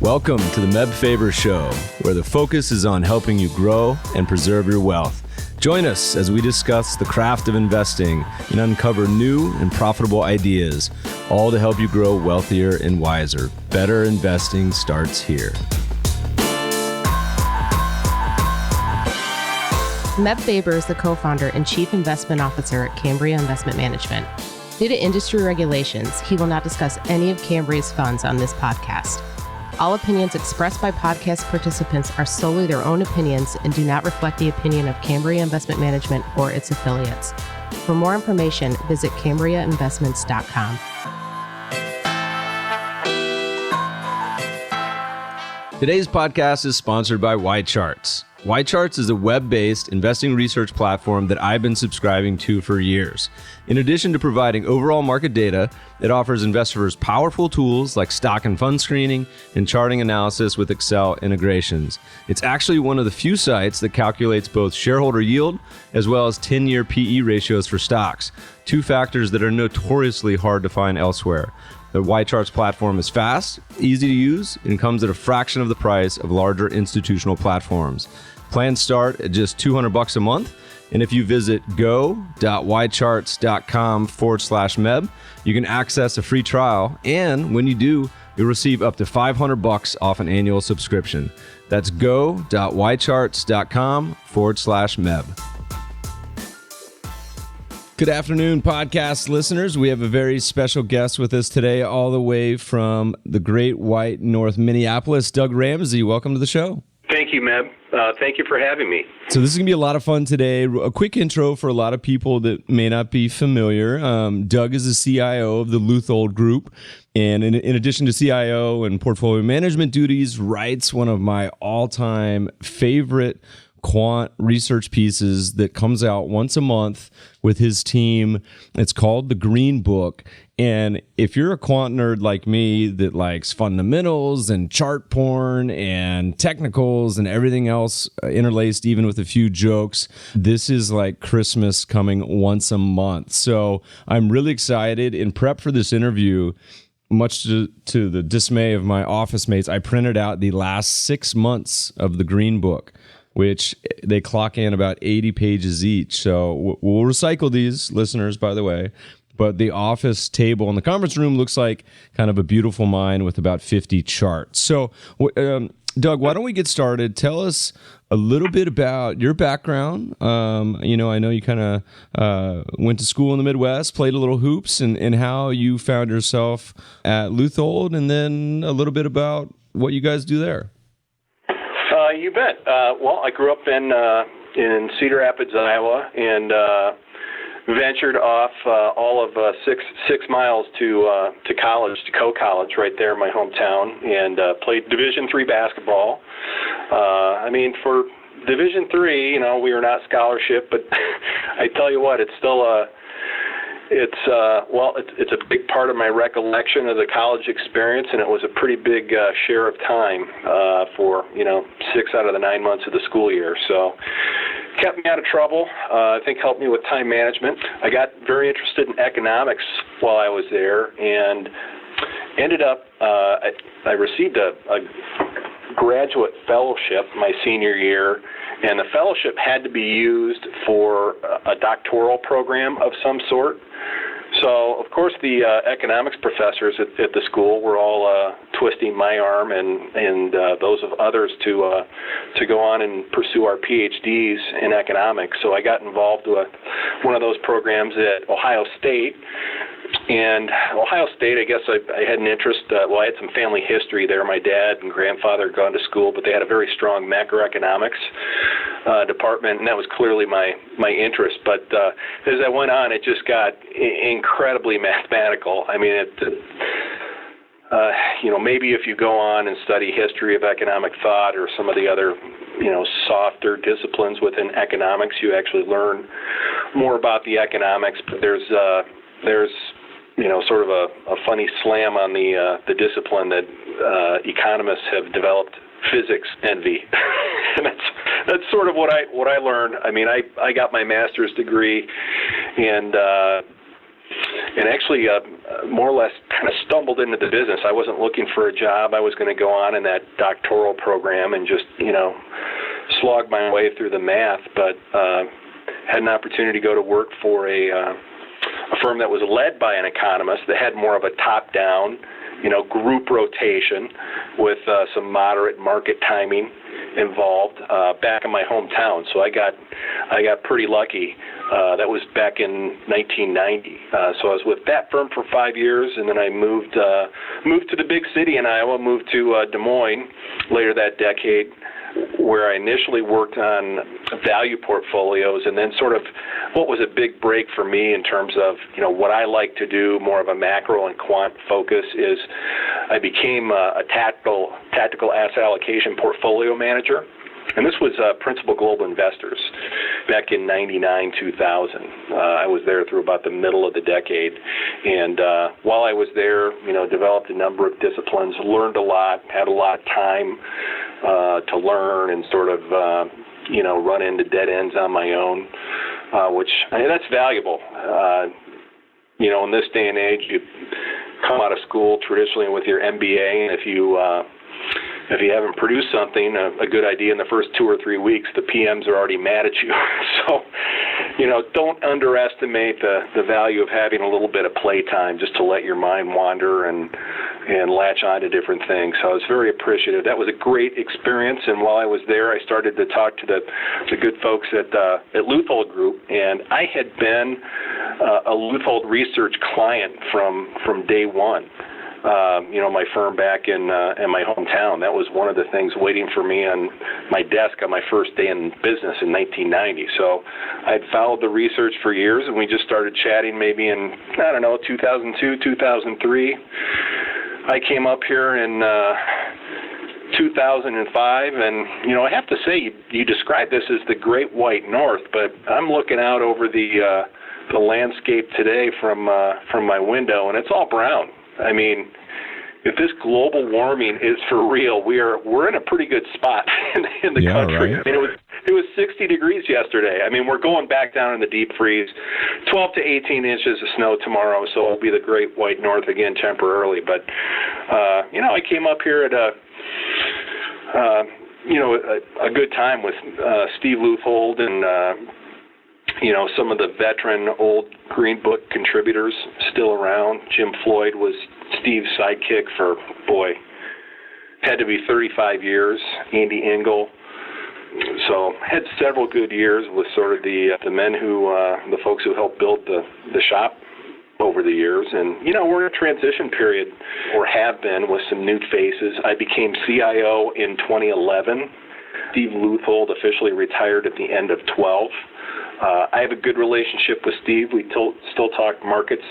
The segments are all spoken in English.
Welcome to the Meb Faber Show, where the focus is on helping you grow and preserve your wealth. Join us as we discuss the craft of investing and uncover new and profitable ideas, all to help you grow wealthier and wiser. Better investing starts here. Meb Faber is the co-founder and chief investment officer at Cambria Investment Management. Due to industry regulations, he will not discuss any of Cambria's funds on this podcast. All opinions expressed by podcast participants are solely their own opinions and do not reflect the opinion of Cambria Investment Management or its affiliates. For more information, visit CambriaInvestments.com. Today's podcast is sponsored by YCharts. YCharts is a web-based investing research platform that I've been subscribing to for years. In addition to providing overall market data, it offers investors powerful tools like stock and fund screening and charting analysis with Excel integrations. It's actually one of the few sites that calculates both shareholder yield as well as 10-year PE ratios for stocks, two factors that are notoriously hard to find elsewhere. The YCharts platform is fast, easy to use, and comes at a fraction of the price of larger institutional platforms. Plans start at just $200 a month. And if you visit go.ycharts.com/meb, you can access a free trial. And when you do, you'll receive up to $500 off an annual subscription. That's go.ycharts.com/meb. Good afternoon, podcast listeners. We have a very special guest with us today, all the way from the Great White North, Minneapolis. Doug Ramsey, welcome to the show. Thank you, Meb. Thank you for having me. So this is going to be a lot of fun today. A quick intro for a lot of people that may not be familiar. Doug is the CIO of the Leuthold Group. And in addition to CIO and portfolio management duties, writes one of my all-time favorite quant research pieces that comes out once a month with his team. It's called The Green Book. And if you're a quant nerd like me that likes fundamentals and chart porn and technicals and everything else interlaced even with a few jokes, this is like Christmas coming once a month. So I'm really excited. In prep for this interview, much to the dismay of my office mates, I printed out the last 6 months of The Green Book, which they clock in about 80 pages each. So we'll recycle these, listeners, by the way. But the office table in the conference room looks like kind of a beautiful mine with about 50 charts. So, Doug, why don't we get started? Tell us a little bit about your background. I know you kind of went to school in the Midwest, played a little hoops, and how you found yourself at Leuthold, and then a little bit about what you guys do there. You bet. Well, I grew up in Cedar Rapids, Iowa, and ventured off all of 6 miles to college, to Coe College, right there in my hometown, and played Division III basketball. For Division III, we were not scholarship, but I tell you what, it's still it's a big part of my recollection of the college experience, and it was a pretty big share of time for 6 out of the 9 months of the school year. So kept me out of trouble. I think helped me with time management. I got very interested in economics while I was there, and ended up I received a graduate fellowship my senior year. And the fellowship had to be used for a doctoral program of some sort. So, of course, the economics professors at the school were all twisting my arm and those of others to go on and pursue our PhDs in economics. So I got involved with one of those programs at Ohio State. And Ohio State, I guess I had an interest. I had some family history there. My dad and grandfather had gone to school, but they had a very strong macroeconomics department, and that was clearly my interest. But as I went on, it just got incredibly mathematical. Maybe if you go on and study history of economic thought or some of the other, softer disciplines within economics, you actually learn more about the economics. But there's sort of a funny slam on the discipline that economists have developed physics envy. And that's sort of what I learned. I got my master's degree, and actually more or less kind of stumbled into the business. I wasn't looking for a job. I was going to go on in that doctoral program and just, slog my way through the math, but had an opportunity to go to work for a firm that was led by an economist that had more of a top-down, group rotation with some moderate market timing involved back in my hometown. So I got pretty lucky. That was back in 1990. So I was with that firm for 5 years, and then I moved to the big city in Iowa, moved to Des Moines later that decade, where I initially worked on value portfolios, and then sort of what was a big break for me in terms of, what I like to do, more of a macro and quant focus, is I became a tactical asset allocation portfolio manager. And this was Principal Global Investors back in 99, 2000. I was there through about the middle of the decade. And while I was there, developed a number of disciplines, learned a lot, had a lot of time to learn and sort of, run into dead ends on my own, which that's valuable. In this day and age, you come out of school traditionally with your MBA, and if you haven't produced something, a good idea in the first 2 or 3 weeks, the PMs are already mad at you. So, don't underestimate the value of having a little bit of playtime just to let your mind wander and latch on to different things. So I was very appreciative. That was a great experience. And while I was there, I started to talk to the good folks at Leuthold Group. And I had been a Leuthold research client from day one. My firm back in my hometown. That was one of the things waiting for me on my desk on my first day in business in 1990. So I'd followed the research for years, and we just started chatting maybe in, 2002, 2003. I came up here in 2005, and, I have to say, you described this as the Great White North, but I'm looking out over the landscape today from my window, and it's all brown. I mean, if this global warming is for real, we're in a pretty good spot in the country. Right. I mean, it was 60 degrees yesterday. I mean, we're going back down in the deep freeze. 12 to 18 inches of snow tomorrow, so it'll be the Great White North again temporarily. But I came up here at a good time with Steve Leuthold and some of the veteran old Green Book contributors still around. Jim Floyd was Steve's sidekick for, had to be 35 years. Andy Engel. So had several good years with sort of the men the folks who helped build the shop over the years. And, we're in a transition period, or have been, with some new faces. I became CIO in 2011. Steve Leuthold officially retired at the end of 12. I have a good relationship with Steve. We still talk markets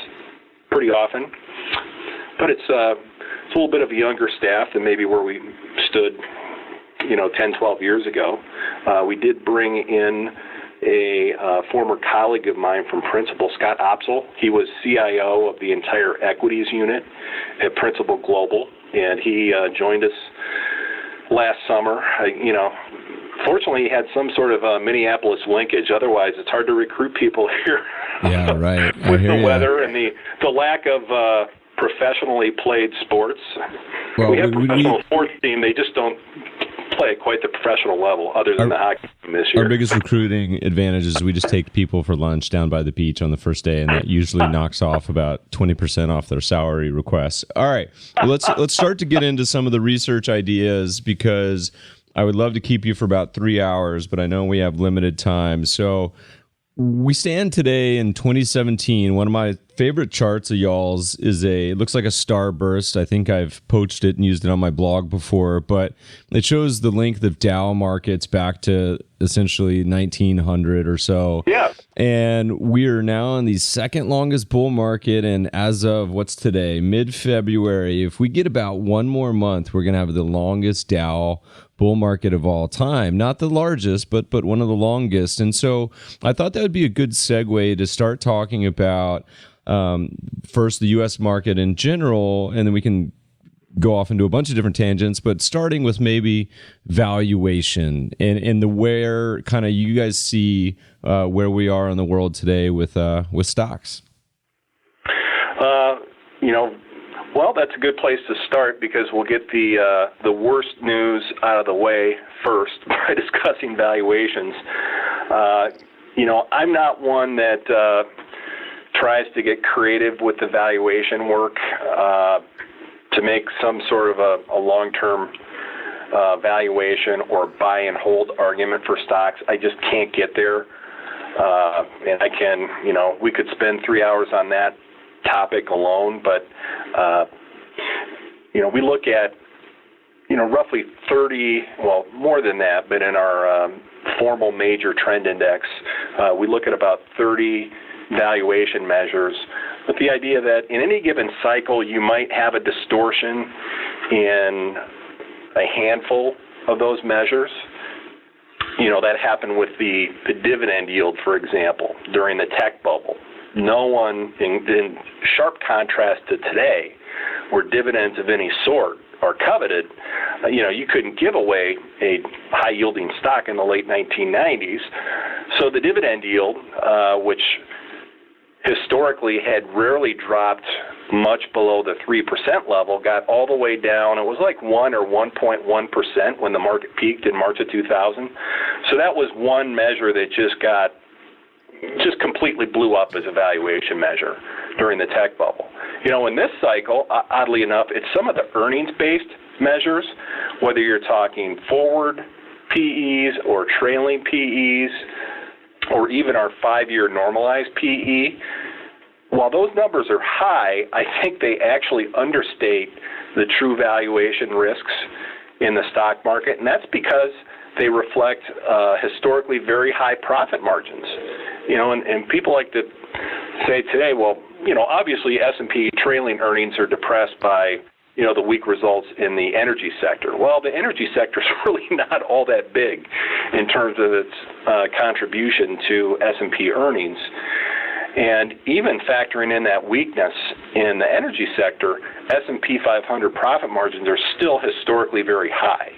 pretty often, but it's a little bit of a younger staff than maybe where we stood, 10, 12 years ago. We did bring in a former colleague of mine from Principal, Scott Opsel. He was CIO of the entire Equities unit at Principal Global, and he joined us last summer. Fortunately, he had some sort of Minneapolis linkage. Otherwise, it's hard to recruit people here. Yeah, right. With the weather and the lack of professionally played sports. Well, we have a professional sports team. They just don't play at quite the professional level other than the hockey team this year. Our biggest recruiting advantage is we just take people for lunch down by the beach on the first day, and that usually knocks off about 20% off their salary requests. All right, let's start to get into some of the research ideas, because I would love to keep you for about 3 hours, but I know we have limited time. So we stand today in 2017. One of my favorite charts of y'all's is it looks like a starburst. I think I've poached it and used it on my blog before, but it shows the length of Dow markets back to essentially 1900 or so. Yeah. And we are now in the second longest bull market. And as of what's today, mid-February, if we get about one more month, we're going to have the longest Dow bull market of all time. Not the largest, but one of the longest. And so I thought that would be a good segue to start talking about first the U.S. market in general, and then we can go off into a bunch of different tangents, but starting with maybe valuation and the where kind of you guys see where we are in the world today with stocks. Well, that's a good place to start because we'll get the worst news out of the way first by discussing valuations. I'm not one that tries to get creative with the valuation work to make some sort of a long-term valuation or buy and hold argument for stocks. I just can't get there. And we could spend 3 hours on that topic alone, but we look at roughly 30, well, more than that, but in our formal major trend index, we look at about 30 valuation measures with the idea that in any given cycle you might have a distortion in a handful of those measures. That happened with the dividend yield, for example, during the tech bubble. No one, in sharp contrast to today, where dividends of any sort are coveted, you couldn't give away a high-yielding stock in the late 1990s. So the dividend yield, which historically had rarely dropped much below the 3% level, got all the way down. It was like 1 or 1.1% when the market peaked in March of 2000. So that was one measure that just completely blew up as a valuation measure during the tech bubble. In this cycle, oddly enough, it's some of the earnings-based measures, whether you're talking forward PEs or trailing PEs, or even our 5-year normalized PE. While those numbers are high, I think they actually understate the true valuation risks in the stock market, and that's because they reflect historically very high profit margins. And people like to say today, well, obviously S&P trailing earnings are depressed by the weak results in the energy sector. Well, the energy sector is really not all that big in terms of its contribution to S&P earnings. And even factoring in that weakness in the energy sector, S&P 500 profit margins are still historically very high.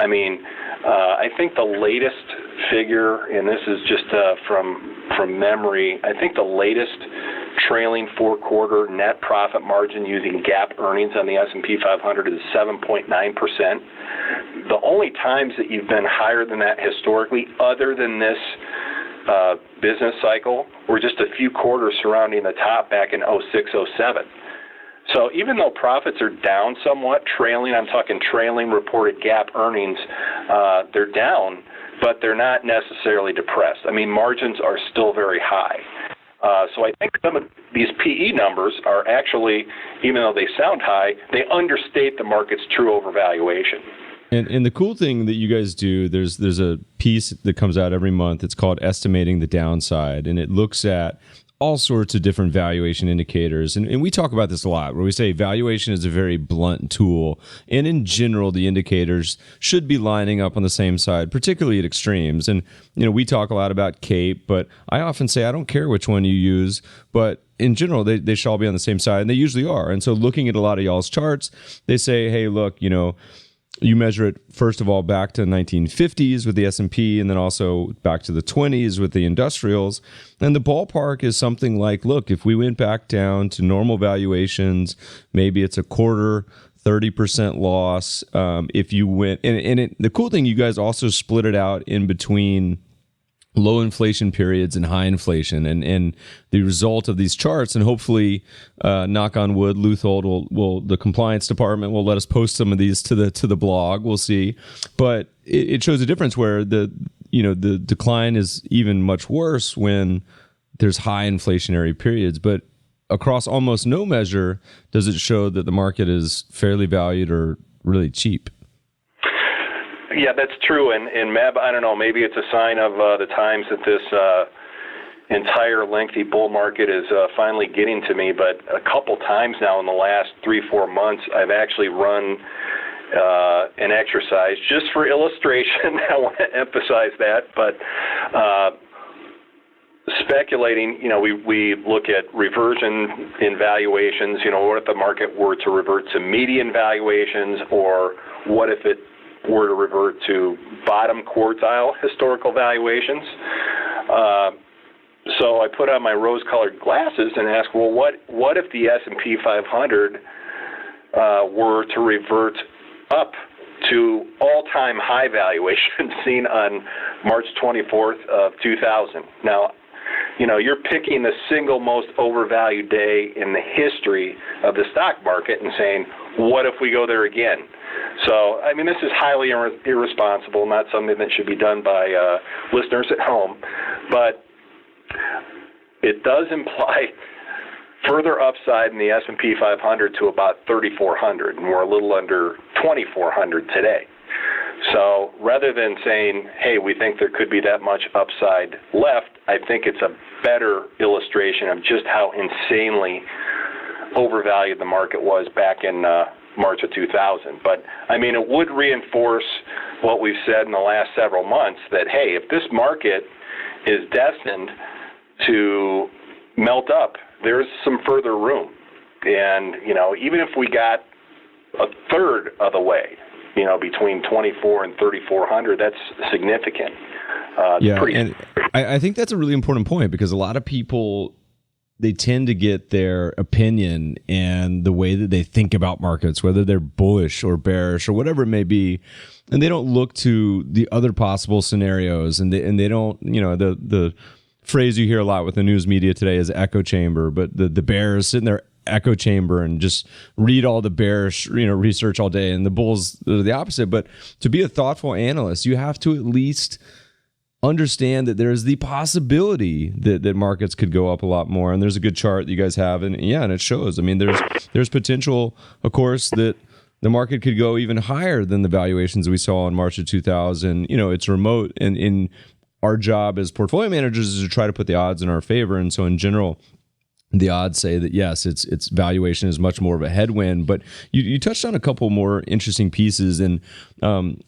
I mean, I think the latest figure, and this is just from memory, I think the latest trailing 4-quarter net profit margin using GAAP earnings on the S&P 500 is 7.9%. The only times that you've been higher than that historically, other than this business cycle, were just a few quarters surrounding the top back in 06, 07. So even though profits are down somewhat, I'm talking trailing reported GAAP earnings, they're down, but they're not necessarily depressed. I mean, margins are still very high. So I think some of these PE numbers are actually, even though they sound high, they understate the market's true overvaluation. And the cool thing that you guys do, there's a piece that comes out every month. It's called Estimating the Downside, and it looks at all sorts of different valuation indicators. And we talk about this a lot, where we say valuation is a very blunt tool. And in general, the indicators should be lining up on the same side, particularly at extremes. And, we talk a lot about CAPE, but I often say I don't care which one you use, but in general, they should all be on the same side, and they usually are. And so looking at a lot of y'all's charts, they say, hey, look, you measure it, first of all, back to 1950s with the S&P, and then also back to the 20s with the industrials. And the ballpark is something like, look, if we went back down to normal valuations, maybe it's a quarter, 30% loss. If you went, the cool thing, you guys also split it out in between low inflation periods and high inflation, and the result of these charts, and hopefully, knock on wood, Leuthold will the compliance department will let us post some of these to the blog. We'll see, but it shows a difference where the decline is even much worse when there's high inflationary periods. But across almost no measure does it show that the market is fairly valued or really cheap. Yeah, that's true. And Meb, I don't know, maybe it's a sign of the times that this entire lengthy bull market is finally getting to me. But a couple times now in the last 3-4 months, I've actually run an exercise just for illustration. I want to emphasize that. But speculating, we look at reversion in valuations. What if the market were to revert to median valuations, or what if it were to revert to bottom quartile historical valuations? so I put on my rose-colored glasses and asked, well, what if the S&P 500 were to revert up to all-time high valuation seen on March 24th of 2000? Now, you're picking the single most overvalued day in the history of the stock market and saying, what if we go there again? So, this is highly irresponsible, not something that should be done by listeners at home, but it does imply further upside in the S&P 500 to about 3,400, and we're a little under 2,400 today. So rather than saying, hey, we think there could be that much upside left, I think it's a better illustration of just how insanely overvalued the market was back in March of 2000. But, it would reinforce what we've said in the last several months that, hey, if this market is destined to melt up, there's some further room. And, even if we got a third of the way, between 24 and 3,400, that's significant. And I think that's a really important point, because a lot of people, they tend to get their opinion and the way that they think about markets, whether they're bullish or bearish or whatever it may be, and they don't look to the other possible scenarios, and they don't, the phrase you hear a lot with the news media today is echo chamber, but the bears sit in their echo chamber and just read all the bearish, research all day, and the bulls are the opposite. But to be a thoughtful analyst, you have to at least understand that there's the possibility that markets could go up a lot more. And there's a good chart that you guys have, and it shows. There's potential, of course, that the market could go even higher than the valuations we saw in March of 2000. It's remote, and in our job as portfolio managers is to try to put the odds in our favor. And so in general, the odds say that, yes, its valuation is much more of a headwind. But you touched on a couple more interesting pieces. And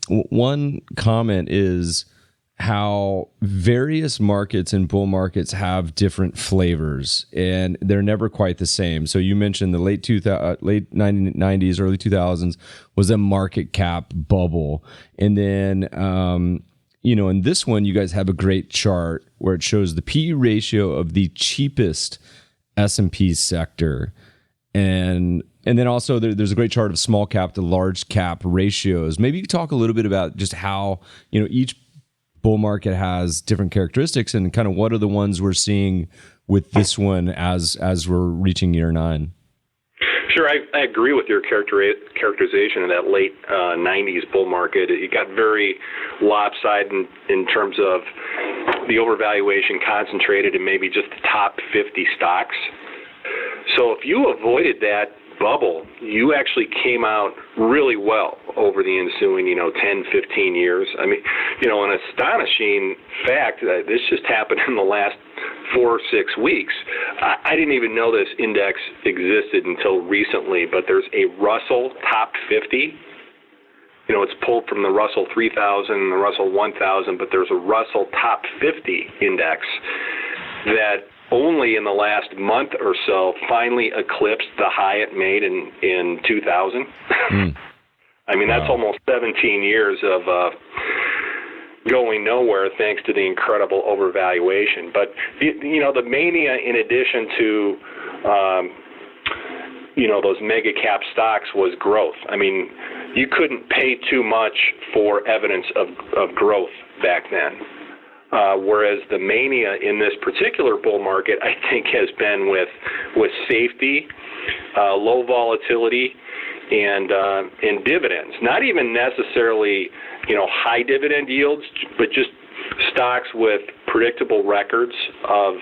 one comment is how various markets and bull markets have different flavors, and they're never quite the same. So you mentioned the late 90s, early 2000s was a market cap bubble. And then, in this one, you guys have a great chart where it shows the P/E ratio of the cheapest S&P sector. And then also there's a great chart of small cap to large cap ratios. Maybe you could talk a little bit about just how, each bull market has different characteristics, and kind of what are the ones we're seeing with this one as we're reaching year 9. Sure, I agree with your characterization of that late 90s bull market. It got very lopsided in terms of the overvaluation concentrated in maybe just the top 50 stocks. So if you avoided that bubble, you actually came out really well over the ensuing, 10, 15 years. An astonishing fact that this just happened in the last 4 or 6 weeks. I didn't even know this index existed until recently, but there's a Russell Top 50. It's pulled from the Russell 3000 and the Russell 1000, but there's a Russell Top 50 index that only in the last month or so finally eclipsed the high it made in 2000. That's almost 17 years of going nowhere thanks to the incredible overvaluation. But, the mania, in addition to, those mega cap stocks, was growth. You couldn't pay too much for evidence of growth back then. Whereas the mania in this particular bull market, I think, has been with safety, low volatility, and dividends. Not even necessarily, high dividend yields, but just stocks with predictable records of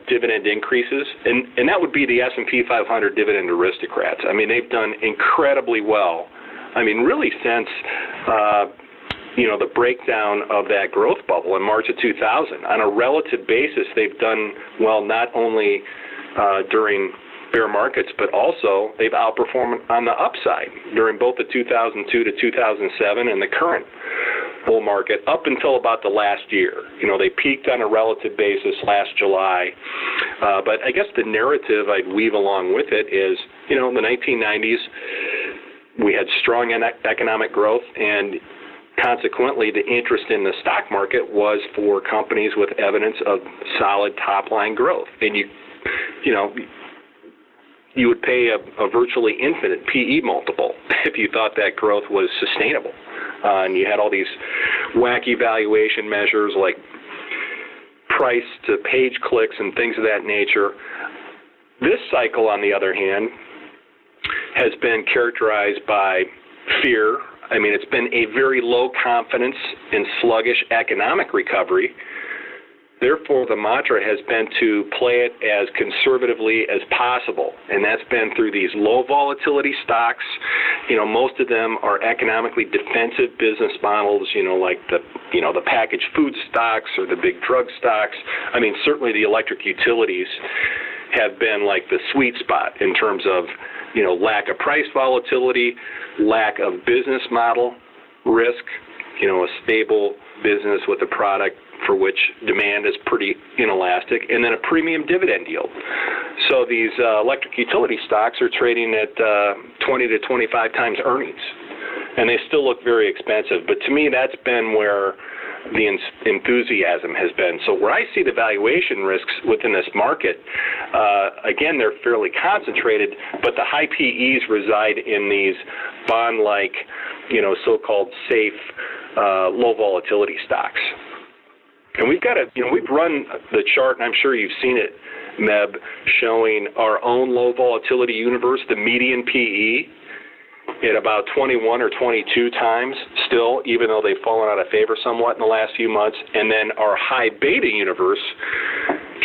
dividend increases, and that would be the S&P 500 dividend aristocrats. They've done incredibly well. Really since the breakdown of that growth bubble in March of 2000. On a relative basis, they've done well not only during bear markets, but also they've outperformed on the upside during both the 2002 to 2007 and the current bull market up until about the last year. They peaked on a relative basis last July, but I guess the narrative I'd weave along with it is, in the 1990s, we had strong economic growth, and consequently, the interest in the stock market was for companies with evidence of solid top-line growth. And you would pay a virtually infinite PE multiple if you thought that growth was sustainable. And you had all these wacky valuation measures like price to page clicks and things of that nature. This cycle, on the other hand, has been characterized by fear. I mean, it's been a very low confidence and sluggish economic recovery. Therefore, the mantra has been to play it as conservatively as possible, and that's been through these low volatility stocks. Most of them are economically defensive business models, like the packaged food stocks or the big drug stocks. I mean, certainly the electric utilities have been like the sweet spot in terms of, lack of price volatility, lack of business model risk, a stable business with a product for which demand is pretty inelastic, and then a premium dividend yield. So these electric utility stocks are trading at 20 to 25 times earnings, and they still look very expensive. But to me, that's been where the enthusiasm has been. So where I see the valuation risks within this market, again, they're fairly concentrated, but the high PEs reside in these bond-like, so-called safe, low volatility stocks. And we've run the chart, and I'm sure you've seen it, Meb, showing our own low volatility universe, the median PE, at about 21 or 22 times still, even though they've fallen out of favor somewhat in the last few months. And then our high beta universe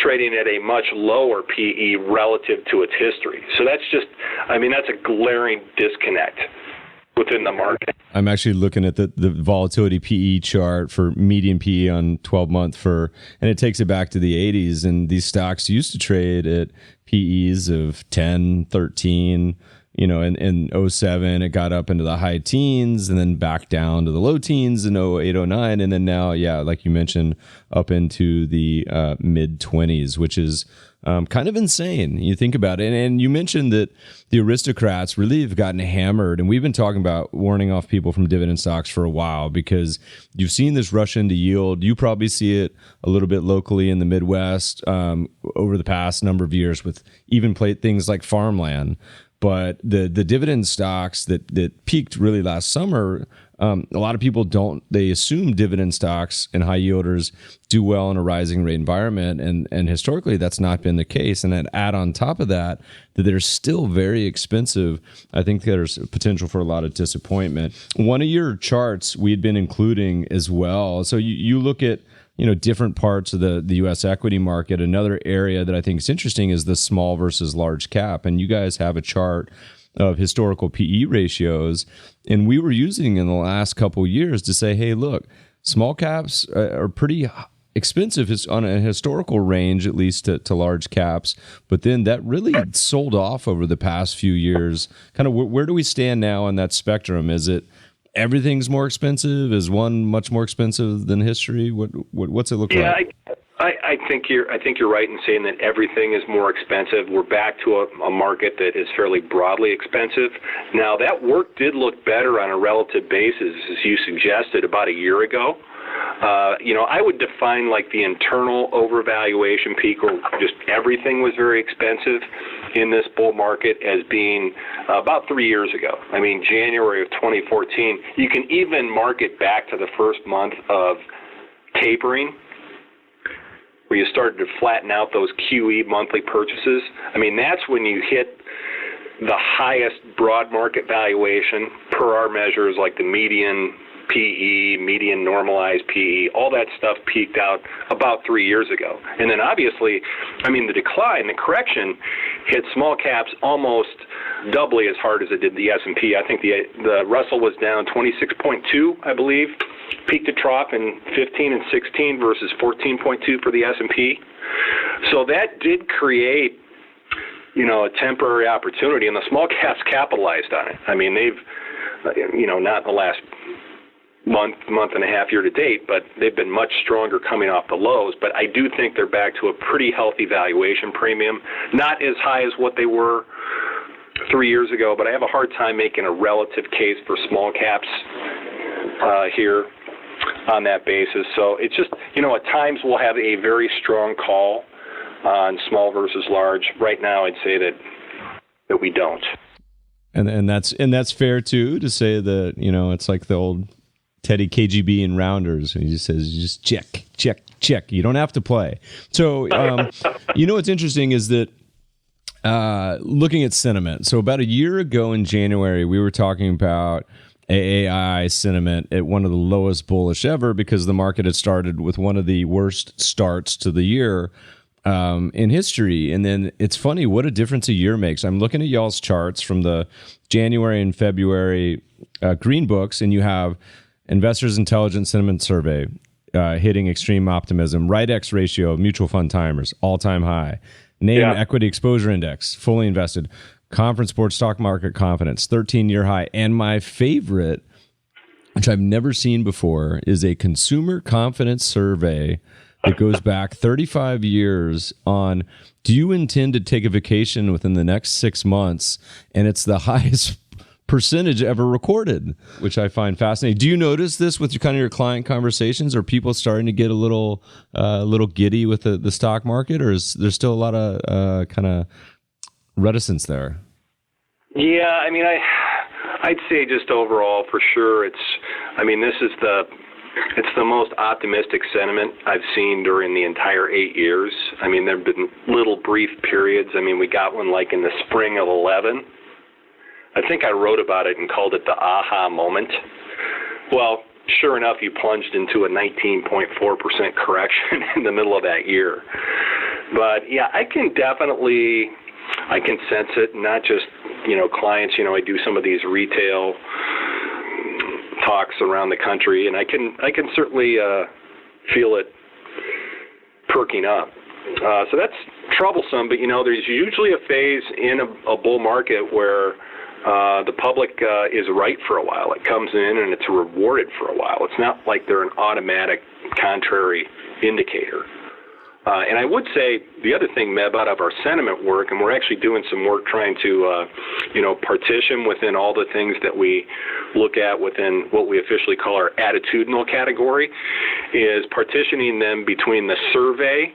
trading at a much lower PE relative to its history. So that's a glaring disconnect within the market. I'm actually looking at the volatility PE chart for median PE on 12-month and it takes it back to the 80s. And these stocks used to trade at PEs of 10, 13, in 07, it got up into the high teens and then back down to the low teens in 08, 09. And then now, like you mentioned, up into the mid 20s, which is kind of insane. You think about it. And you mentioned that the aristocrats really have gotten hammered. And we've been talking about warning off people from dividend stocks for a while because you've seen this rush into yield. You probably see it a little bit locally in the Midwest over the past number of years with even things like farmland. But the dividend stocks that peaked really last summer, a lot of people they assume dividend stocks and high yielders do well in a rising rate environment. And historically, that's not been the case. And then add on top of that they're still very expensive. I think there's potential for a lot of disappointment. One of your charts we had been including as well. So you look at different parts of the U.S. equity market. Another area that I think is interesting is the small versus large cap. And you guys have a chart of historical PE ratios. And we were using in the last couple of years to say, hey, look, small caps are pretty expensive on a historical range, at least to large caps. But then that really sold off over the past few years. Kind of where do we stand now on that spectrum? Is it everything's more expensive? Is one much more expensive than history? What's it look like? I think you're right in saying that everything is more expensive. We're back to a market that is fairly broadly expensive. Now, that work did look better on a relative basis, as you suggested, about a year ago. I would define like the internal overvaluation peak, or just everything was very expensive in this bull market, as being about 3 years ago. I mean, January of 2014. You can even mark it back to the first month of tapering, where you started to flatten out those QE monthly purchases. I mean, that's when you hit the highest broad market valuation per our measures, like the median PE, median normalized PE, all that stuff peaked out about 3 years ago. And then obviously, the decline, the correction hit small caps almost doubly as hard as it did the S&P. I think the Russell was down 26.2, I believe, peak to trough in 15 and 16 versus 14.2 for the S&P. So that did create, a temporary opportunity, and the small caps capitalized on it. I mean, they've, not in the last month and a half, year to date, but they've been much stronger coming off the lows. But I do think they're back to a pretty healthy valuation premium, not as high as what they were 3 years ago, but I have a hard time making a relative case for small caps here on that basis. So it's just, at times we'll have a very strong call on small versus large. Right now, I'd say that we don't. And that's fair too, to say that, it's like the old Teddy KGB in Rounders. He just says, just check. You don't have to play. So, what's interesting is that looking at sentiment. So about a year ago in January, we were talking about AAI sentiment at one of the lowest bullish ever, because the market had started with one of the worst starts to the year in history. And then it's funny what a difference a year makes. I'm looking at y'all's charts from the January and February green books, and you have Investors Intelligence Sentiment Survey hitting extreme optimism, right-X ratio of mutual fund timers, all-time high, Equity Exposure Index, fully invested, Conference Board Stock Market Confidence, 13-year high. And my favorite, which I've never seen before, is a consumer confidence survey that goes back 35 years on, do you intend to take a vacation within the next 6 months? And it's the highest percentage ever recorded, which I find fascinating. Do you notice this with your client conversations? Are people starting to get a little giddy with the stock market, or is there still a lot of kind of reticence there? Yeah, I'd say just overall for sure it's the most optimistic sentiment I've seen during the entire 8 years. There have been little brief periods. We got one like in the spring of 11. I think I wrote about it and called it the aha moment. Well, sure enough, you plunged into a 19.4% correction in the middle of that year. But yeah, I can sense it, not just, clients. I do some of these retail talks around the country, and I can certainly feel it perking up. So that's troublesome, but there's usually a phase in a bull market where the public is right for a while. It comes in and it's rewarded for a while. It's not like they're an automatic contrary indicator. And I would say the other thing, Meb, out of our sentiment work, and we're actually doing some work trying to, partition within all the things that we look at within what we officially call our attitudinal category, is partitioning them between the survey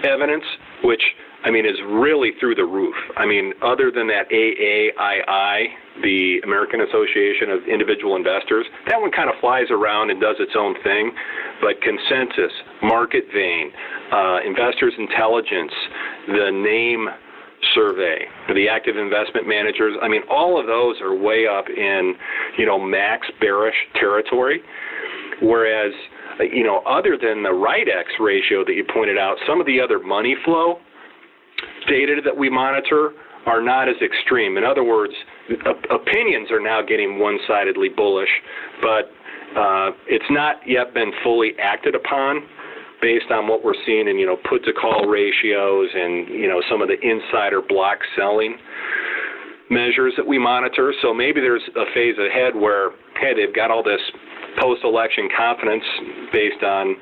evidence, which is really through the roof. Other than that AAII, the American Association of Individual Investors, that one kind of flies around and does its own thing. But consensus, market vein, Investors Intelligence, the name survey, the active investment managers, all of those are way up in, max bearish territory. Whereas, other than the right-X ratio that you pointed out, some of the other money flow data that we monitor are not as extreme. In other words, opinions are now getting one-sidedly bullish, but it's not yet been fully acted upon based on what we're seeing in, put-to-call ratios and, some of the insider block selling measures that we monitor. So maybe there's a phase ahead where, hey, they've got all this post-election confidence based on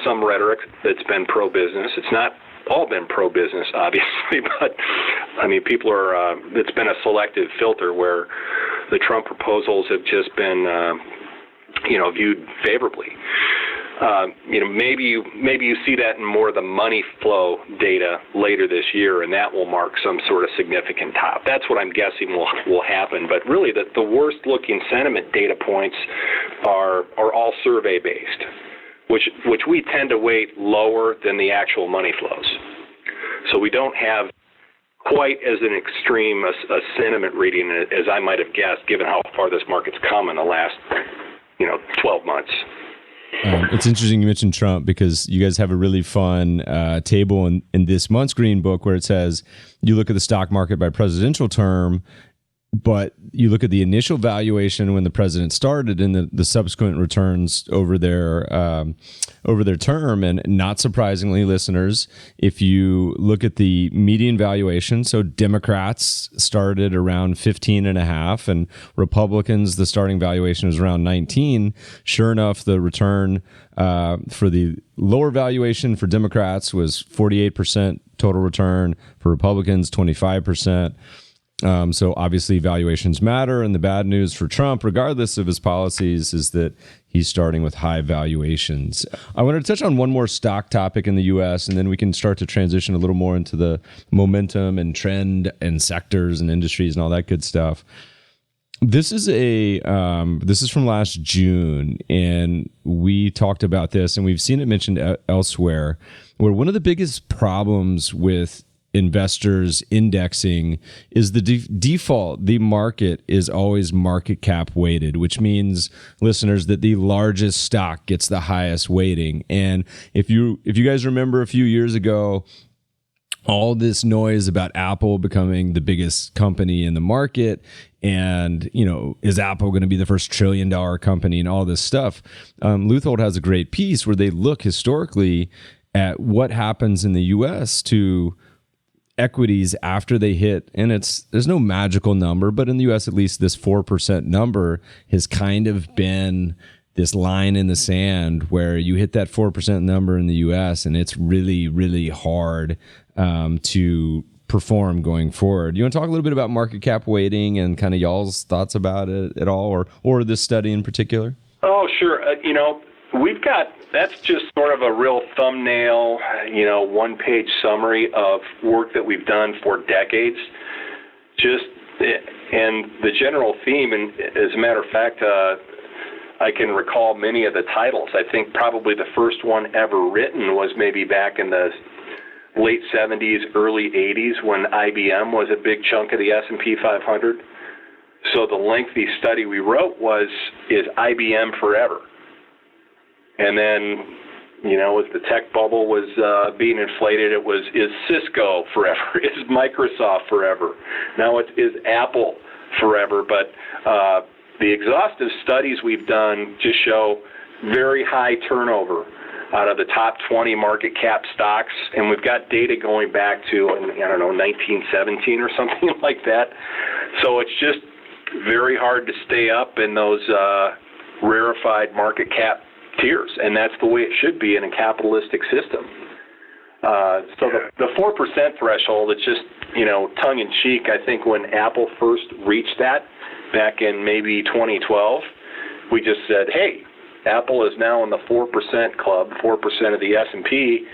some rhetoric that's been pro-business. It's not all been pro-business, obviously, but people are. It's been a selective filter where the Trump proposals have just been, viewed favorably. Maybe you see that in more of the money flow data later this year, and that will mark some sort of significant top. That's what I'm guessing will happen. But really, the worst-looking sentiment data points are all survey-based, which we tend to weight lower than the actual money flows. So we don't have quite as an extreme a sentiment reading as I might have guessed, given how far this market's come in the last 12 months. It's interesting you mentioned Trump, because you guys have a really fun table in this month's Green Book where it says you look at the stock market by presidential term, but you look at the initial valuation when the president started and the subsequent returns over their term. And not surprisingly, listeners, if you look at the median valuation, so Democrats started around 15.5 and Republicans, the starting valuation was around 19. Sure enough, the return for the lower valuation for Democrats was 48% total return, for Republicans 25%. So obviously valuations matter, and the bad news for Trump, regardless of his policies, is that he's starting with high valuations. I wanted to touch on one more stock topic in the U.S., and then we can start to transition a little more into the momentum and trend and sectors and industries and all that good stuff. This is from last June, and we talked about this, and we've seen it mentioned elsewhere, where one of the biggest problems with investors indexing is the default. The market is always market cap weighted, which means, listeners, that the largest stock gets the highest weighting. And if you guys remember a few years ago, all this noise about Apple becoming the biggest company in the market, and is Apple going to be the first $1 trillion company and all this stuff. Leuthold has a great piece where they look historically at what happens in the U.S. to equities after they hit, and there's no magical number, but in the U.S. at least, this 4% number has kind of been this line in the sand where you hit that 4% number in the U.S. and it's really, really hard to perform going forward. You want to talk a little bit about market cap weighting and kind of y'all's thoughts about it at all, or this study in particular? Oh, sure. That's just sort of a real thumbnail, one-page summary of work that we've done for decades. And the general theme, and as a matter of fact, I can recall many of the titles. I think probably the first one ever written was maybe back in the late 70s, early 80s, when IBM was a big chunk of the S&P 500. So the lengthy study we wrote is IBM forever? And then, as the tech bubble was being inflated, is Cisco forever? Is Microsoft forever? Now is Apple forever? But the exhaustive studies we've done just show very high turnover out of the top 20 market cap stocks, and we've got data going back to, 1917 or something like that. So it's just very hard to stay up in those rarefied market cap tiers, and that's the way it should be in a capitalistic system. So the 4% threshold, it's just, tongue-in-cheek. I think when Apple first reached that back in maybe 2012, we just said, hey, Apple is now in the 4% club, 4% of the S&P.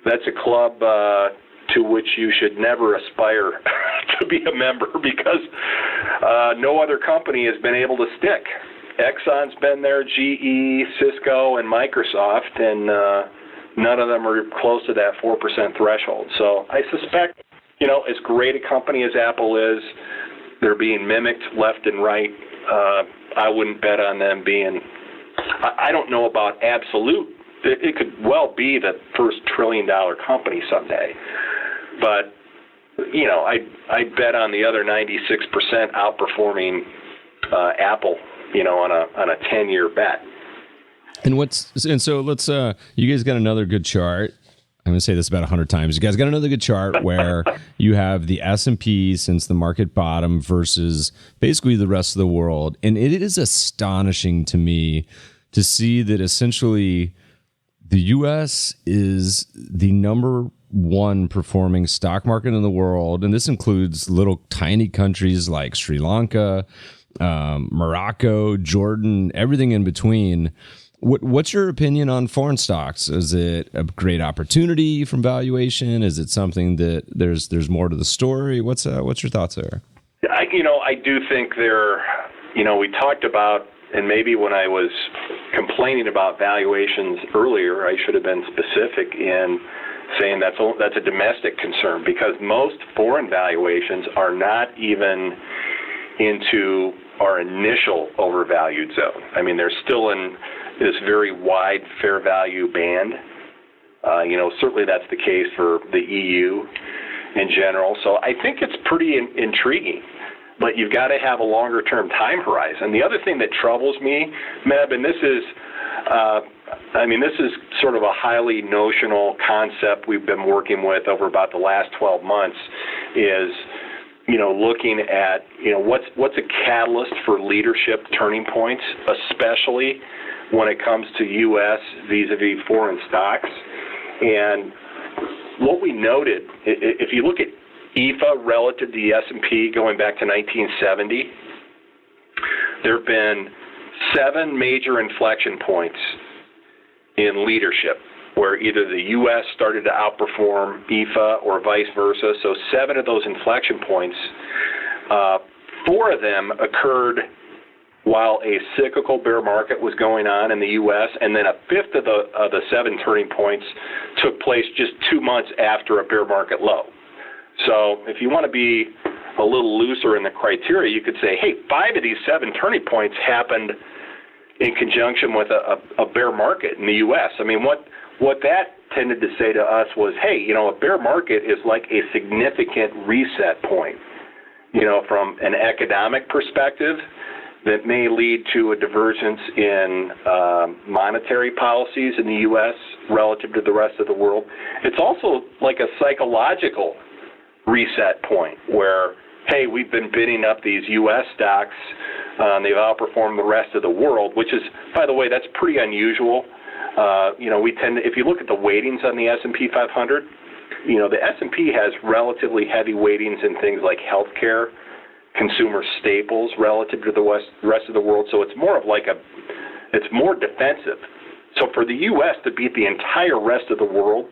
That's a club to which you should never aspire to be a member, because no other company has been able to stick. Exxon's been there, GE, Cisco, and Microsoft, and none of them are close to that 4% threshold. So I suspect, as great a company as Apple is, they're being mimicked left and right. I wouldn't bet on them being, I don't know about absolute. It could well be the first $1 trillion company someday. But, I'd bet on the other 96% outperforming Apple, on a 10-year bet. And so let's you guys got another good chart. I'm going to say this about 100 times. You guys got another good chart where you have the S&P since the market bottom versus basically the rest of the world. And it is astonishing to me to see that essentially the U.S. is the number one performing stock market in the world. And this includes little tiny countries like Sri Lanka, Morocco, Jordan, everything in between. What's your opinion on foreign stocks? Is it a great opportunity from valuation? Is it something that there's more to the story? What's your thoughts there? I do think we talked about, and maybe when I was complaining about valuations earlier, I should have been specific in saying that's a domestic concern, because most foreign valuations are not even into our initial overvalued zone. I mean, they're still in this very wide fair value band. Certainly that's the case for the EU in general. So I think it's pretty intriguing, but you've got to have a longer term time horizon. The other thing that troubles me, Meb, and this is sort of a highly notional concept we've been working with over about the last 12 months, is looking at, what's a catalyst for leadership turning points, especially when it comes to U.S. vis-a-vis foreign stocks. And what we noted, if you look at EFA relative to the S&P going back to 1970, there have been 7 major inflection points in leadership where either the U.S. started to outperform EFA or vice versa. So 7 of those inflection points, 4 of them occurred while a cyclical bear market was going on in the U.S., and then a fifth of the 7 turning points took place just 2 months after a bear market low. So if you want to be a little looser in the criteria, you could say, hey, 5 of these 7 turning points happened in conjunction with a bear market in the U.S. I mean, what that tended to say to us was, hey, a bear market is like a significant reset point, from an economic perspective that may lead to a divergence in monetary policies in the U.S. relative to the rest of the world. It's also like a psychological reset point where, hey, we've been bidding up these U.S. stocks. They've outperformed the rest of the world, which is, by the way, that's pretty unusual. We tend to, if you look at the weightings on the S&P 500, the S&P has relatively heavy weightings in things like healthcare, consumer staples relative to the rest of the world. So it's more of it's more defensive. So for the U.S. to beat the entire rest of the world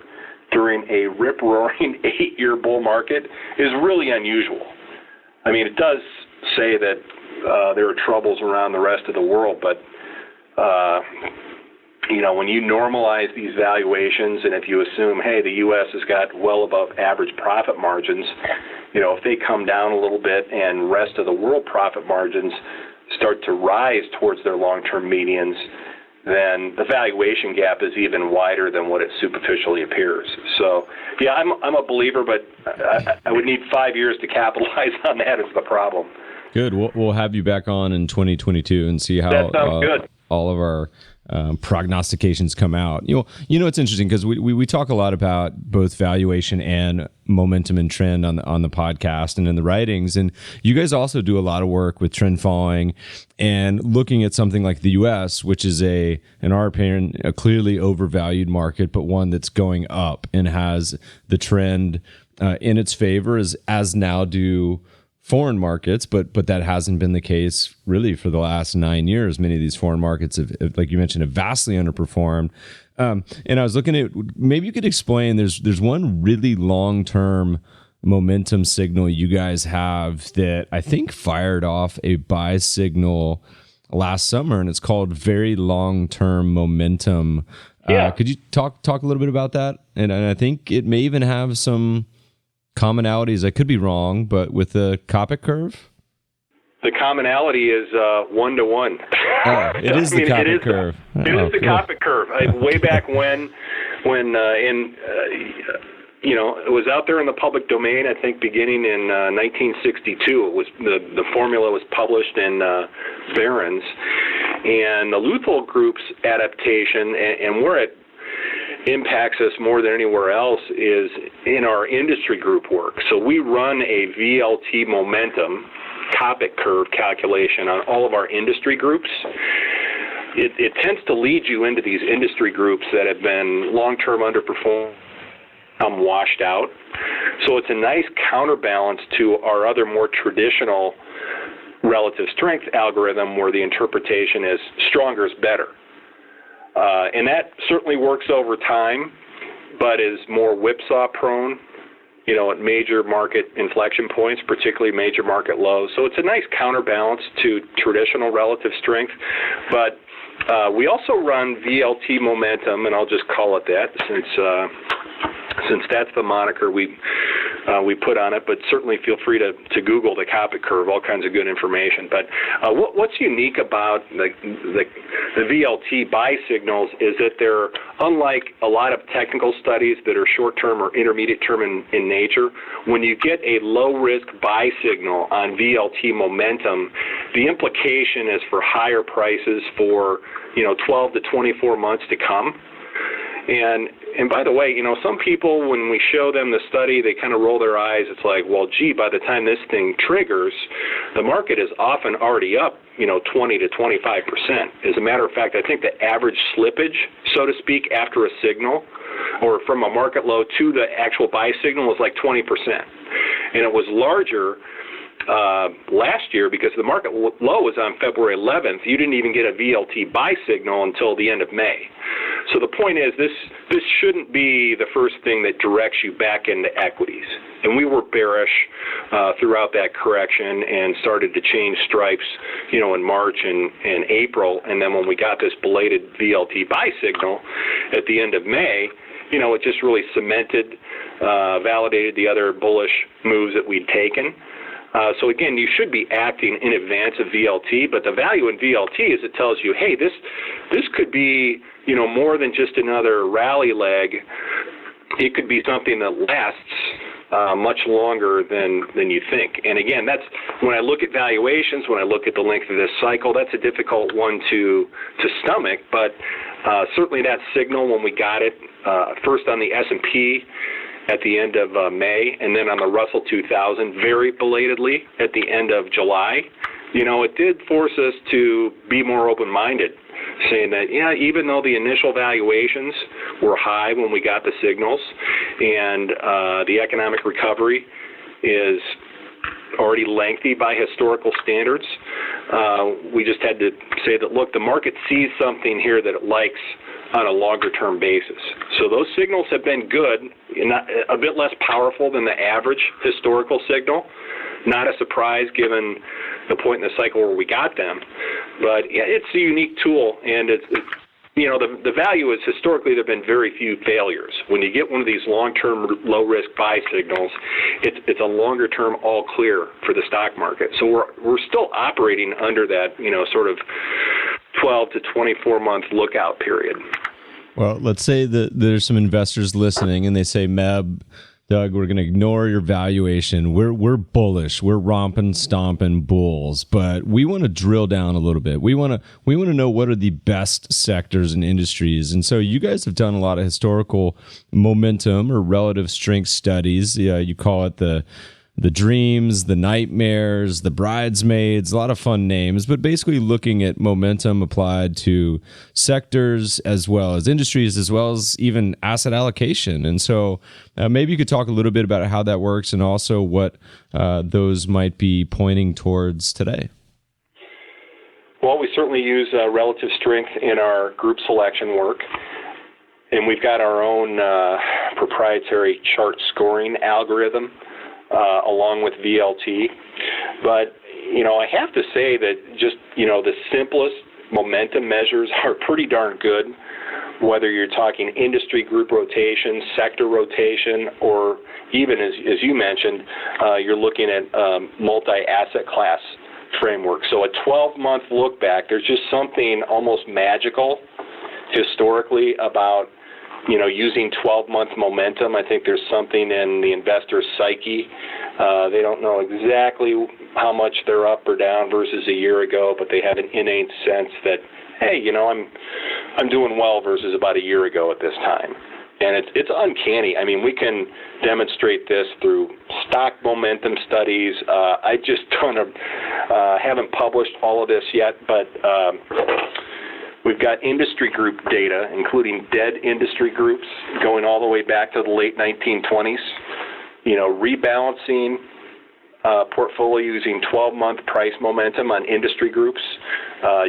during a rip-roaring 8-year bull market is really unusual. I mean, it does say that there are troubles around the rest of the world, but when you normalize these valuations, and if you assume, hey, the U.S. has got well above average profit margins, if they come down a little bit and rest of the world profit margins start to rise towards their long-term medians, then the valuation gap is even wider than what it superficially appears. So, yeah, I'm a believer, but I would need 5 years to capitalize on that is the problem. Good. We'll have you back on in 2022 and see how that sounds good. All of our prognostications come out. It's interesting because we talk a lot about both valuation and momentum and trend on the podcast and in the writings, and you guys also do a lot of work with trend following and looking at something like the U.S., which is in our opinion, a clearly overvalued market, but one that's going up and has the trend in its favor, as now do foreign markets, but that hasn't been the case really for the last 9 years. Many of these foreign markets have, like you mentioned, have vastly underperformed. And I was looking at, maybe you could explain, there's one really long-term momentum signal you guys have that I think fired off a buy signal last summer, and it's called very long-term momentum. Yeah. Could you talk a little bit about that? And I think it may even have some commonalities. I could be wrong, but with the Kopic curve? The commonality is 1-to-1. Oh, it is the Kopic curve. It is the Kopic curve. Way back when it was out there in the public domain, I think beginning in 1962, it was the formula was published in Barron's, and the Leuthold Group's adaptation, and where it impacts us more than anywhere else is in our industry group work. So we run a VLT momentum Kopic curve calculation on all of our industry groups. It tends to lead you into these industry groups that have been long-term underperformed, washed out. So it's a nice counterbalance to our other more traditional relative strength algorithm where the interpretation is stronger is better. And that certainly works over time, but is more whipsaw prone, at major market inflection points, particularly major market lows. So it's a nice counterbalance to traditional relative strength. But we also run VLT momentum, and I'll just call it that since that's the moniker we put on it, but certainly feel free to Google the Kopic curve, all kinds of good information. But what's unique about the VLT buy signals is that they're, unlike a lot of technical studies that are short-term or intermediate-term in nature, when you get a low-risk buy signal on VLT momentum, the implication is for higher prices for 12 to 24 months to come. And by the way, some people, when we show them the study, they kind of roll their eyes. It's like, well, gee, by the time this thing triggers, the market is often already up, 20 to 25%. As a matter of fact, I think the average slippage, so to speak, after a signal or from a market low to the actual buy signal is like 20%. and it was larger last year because the market low was on February 11th. You didn't even get a VLT buy signal until the end of May. So the point is, this shouldn't be the first thing that directs you back into equities. And we were bearish throughout that correction and started to change stripes, in March and April. And then when we got this belated VLT buy signal at the end of May, it just really cemented, validated the other bullish moves that we'd taken. So again, you should be acting in advance of VLT, but the value in VLT is it tells you, hey, this could be, more than just another rally leg. It could be something that lasts much longer than you think. And again, that's when I look at valuations, when I look at the length of this cycle, that's a difficult one to stomach. But certainly that signal when we got it first on the S&P at the end of May, and then on the Russell 2000 very belatedly at the end of July, it did force us to be more open-minded, saying that, even though the initial valuations were high when we got the signals, and the economic recovery is already lengthy by historical standards, we just had to say that, look, the market sees something here that it likes on a longer-term basis. So those signals have been good, a bit less powerful than the average historical signal. Not a surprise given the point in the cycle where we got them. But it's a unique tool, and it's the value is historically there have been very few failures. When you get one of these long-term low-risk buy signals, it's a longer-term all clear for the stock market. So we're still operating under that sort of 12 to 24-month lookout period. Well, let's say that there's some investors listening and they say, Meb, Doug, we're going to ignore your valuation. We're bullish. We're romping, stomping bulls, but we want to drill down a little bit. We want to know what are the best sectors and industries. And so you guys have done a lot of historical momentum or relative strength studies. You call it the dreams, the nightmares, the bridesmaids, a lot of fun names, but basically looking at momentum applied to sectors as well as industries, as well as even asset allocation. And so maybe you could talk a little bit about how that works and also what those might be pointing towards today. Well, we certainly use relative strength in our group selection work. And we've got our own proprietary chart scoring algorithm along with VLT. But, I have to say that just, the simplest momentum measures are pretty darn good, whether you're talking industry group rotation, sector rotation, or even, as you mentioned, you're looking at multi-asset class framework. So a 12-month look back, there's just something almost magical historically about using 12-month momentum. I think there's something in the investor's psyche. They don't know exactly how much they're up or down versus a year ago, but they have an innate sense that, hey, I'm doing well versus about a year ago at this time. And it's uncanny. I mean, we can demonstrate this through stock momentum studies. I just haven't published all of this yet, but we've got industry group data, including dead industry groups, going all the way back to the late 1920s. Rebalancing portfolio using 12-month price momentum on industry groups.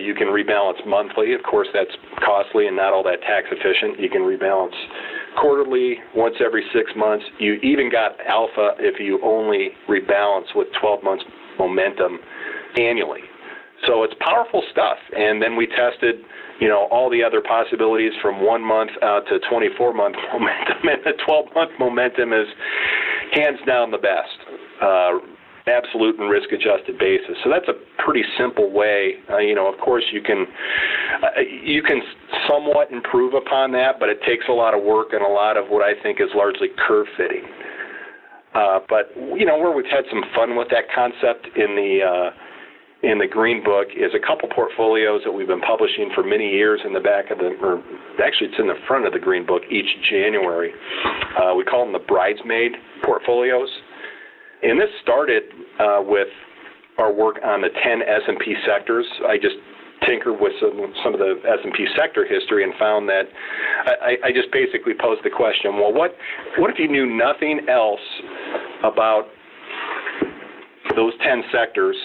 You can rebalance monthly. Of course, that's costly and not all that tax efficient. You can rebalance quarterly, once every 6 months. You even got alpha if you only rebalance with 12 months momentum annually. So it's powerful stuff. And then we tested all the other possibilities from 1 month to 24-month momentum, and the 12-month momentum is hands down the best, absolute and risk-adjusted basis. So that's a pretty simple way. Of course, you can somewhat improve upon that, but it takes a lot of work and a lot of what I think is largely curve fitting. But where we've had some fun with that concept in the Green Book is a couple portfolios that we've been publishing for many years in the back of actually it's in the front of the Green Book each January. We call them the Bridesmaid Portfolios. And this started with our work on the 10 S&P sectors. I just tinkered with some of the S&P sector history and found that I just basically posed the question, well, what if you knew nothing else about those 10 sectors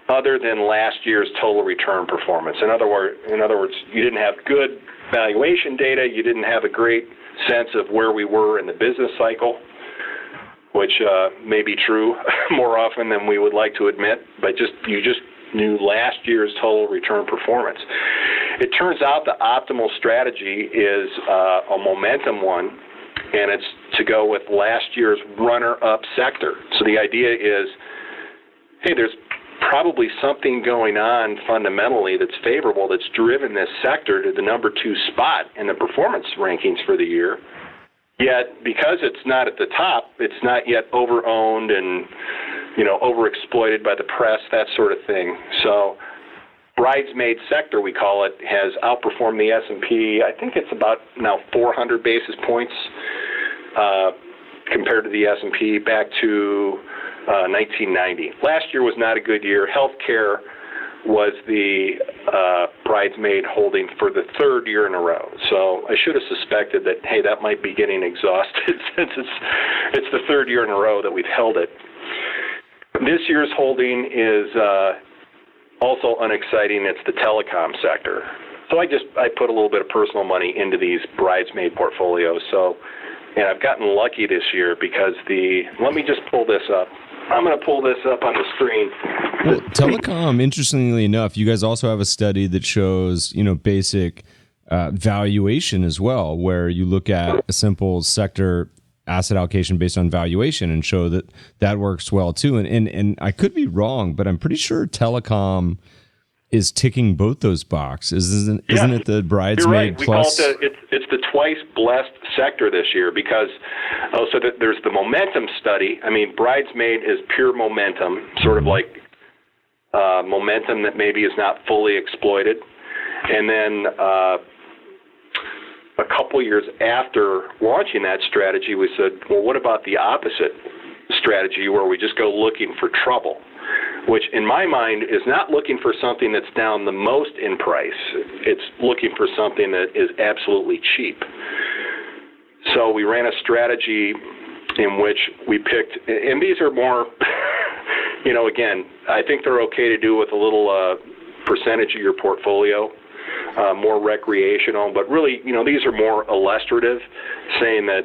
other than last year's total return performance. In other words, you didn't have good valuation data, you didn't have a great sense of where we were in the business cycle, which may be true more often than we would like to admit, but you just knew last year's total return performance. It turns out the optimal strategy is a momentum one, and it's to go with last year's runner-up sector. So the idea is, hey, there's probably something going on fundamentally that's favorable that's driven this sector to the number 2 spot in the performance rankings for the year. Yet, because it's not at the top, it's not yet over-owned and, overexploited by the press, that sort of thing. So Bridesmaid sector, we call it, has outperformed the S&P. I think it's about now 400 basis points compared to the S&P back to 1990. Last year was not a good year. Healthcare was the Bridesmaid holding for the 3rd year in a row. So I should have suspected that, hey, that might be getting exhausted since it's the 3rd year in a row that we've held it. This year's holding is also unexciting. It's the telecom sector. So I put a little bit of personal money into these Bridesmaid portfolios. And I've gotten lucky this year because let me just pull this up. I'm going to pull this up on the screen. Well, telecom, interestingly enough, you guys also have a study that shows, basic valuation as well, where you look at a simple sector asset allocation based on valuation and show that works well too. And I could be wrong, but I'm pretty sure telecom is ticking both those boxes. Isn't it the Bridesmaid Plus? Call it it's the twice blessed sector this year because there's the momentum study. I mean, Bridesmaid is pure momentum, sort of like momentum that maybe is not fully exploited. And then a couple years after launching that strategy, we said, well, what about the opposite strategy where we just go looking for trouble? Which in my mind is not looking for something that's down the most in price. It's looking for something that is absolutely cheap. So we ran a strategy in which we picked, and these are more, again, I think they're okay to do with a little percentage of your portfolio, more recreational, but really, these are more illustrative, saying that,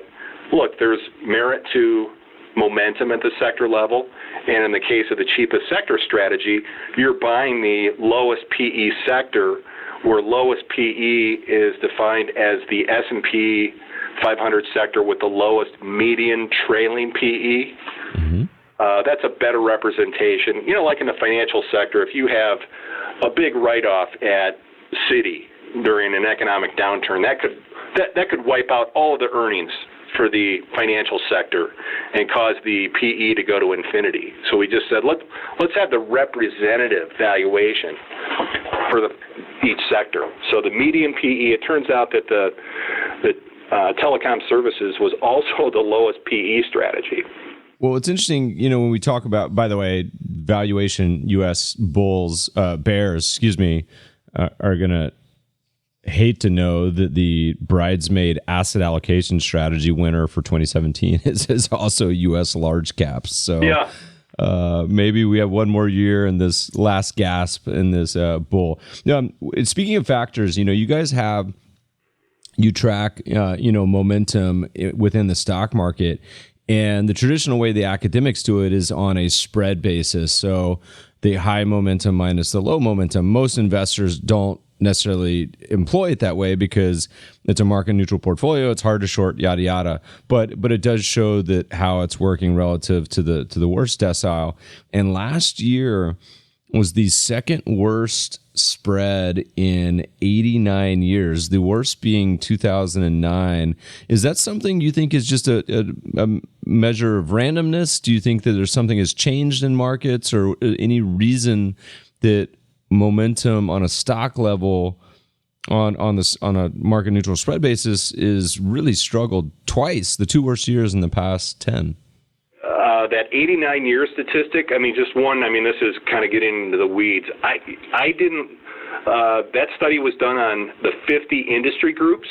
look, there's merit to momentum at the sector level. And in the case of the cheapest sector strategy, you're buying the lowest PE sector, where lowest PE is defined as the S&P 500 sector with the lowest median trailing PE. Mm-hmm. That's a better representation. Like in the financial sector, if you have a big write-off at Citi during an economic downturn, that could wipe out all of the earnings for the financial sector and cause the PE to go to infinity. So we just said, let's have the representative valuation for each sector. So the median PE, it turns out that the telecom services was also the lowest PE strategy. Well, it's interesting, when we talk about, by the way, valuation, U.S. bears, are going to hate to know that the Bridesmaid asset allocation strategy winner for 2017 is also U.S. large caps. So yeah. Maybe we have one more year in this last gasp in this bull. Speaking of factors, you guys you track, momentum within the stock market. And the traditional way the academics do it is on a spread basis. So the high momentum minus the low momentum. Most investors don't necessarily employ it that way because it's a market neutral portfolio. It's hard to short, yada yada. But it does show that how it's working relative to the worst decile. And last year was the second worst spread in 89 years, the worst being 2009. Is that something you think is just a measure of randomness? Do you think that there's something has changed in markets, or any reason that momentum on a stock level on a market neutral spread basis is really struggled twice, the two worst years in the past 10? That 89-year statistic, this is kind of getting into the weeds. I didn't, that study was done on the 50 industry groups.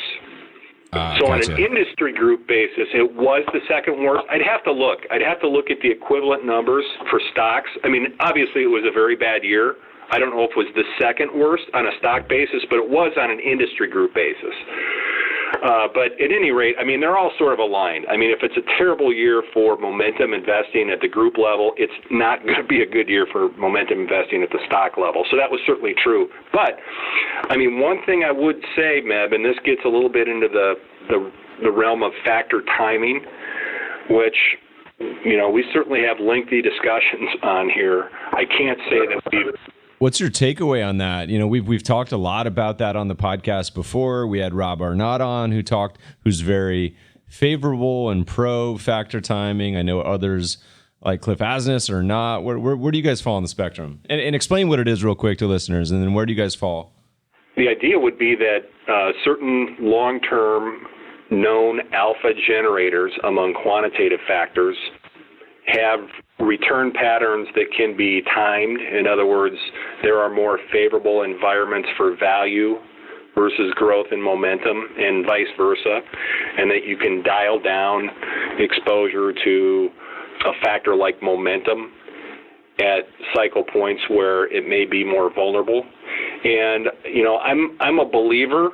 So on an industry group basis, it was the second worst. I'd have to look at the equivalent numbers for stocks. I mean, obviously it was a very bad year. I don't know if it was the second worst on a stock basis, but it was on an industry group basis. But at any rate, I mean, they're all sort of aligned. I mean, if it's a terrible year for momentum investing at the group level, it's not going to be a good year for momentum investing at the stock level. So that was certainly true. But, I mean, one thing I would say, Meb, and this gets a little bit into the realm of factor timing, which, you know, we certainly have lengthy discussions on here. I can't say that we've... What's your takeaway on that? You know, we've talked a lot about that on the podcast before. We had Rob Arnott on who's very favorable and pro factor timing. I know others like Cliff Asness are not. Where do you guys fall on the spectrum? And explain what it is real quick to listeners, and then where do you guys fall? The idea would be that certain long-term known alpha generators among quantitative factors have return patterns that can be timed. In other words, there are more favorable environments for value versus growth and momentum, and vice versa, and that you can dial down exposure to a factor like momentum at cycle points where it may be more vulnerable. And, you know, I'm a believer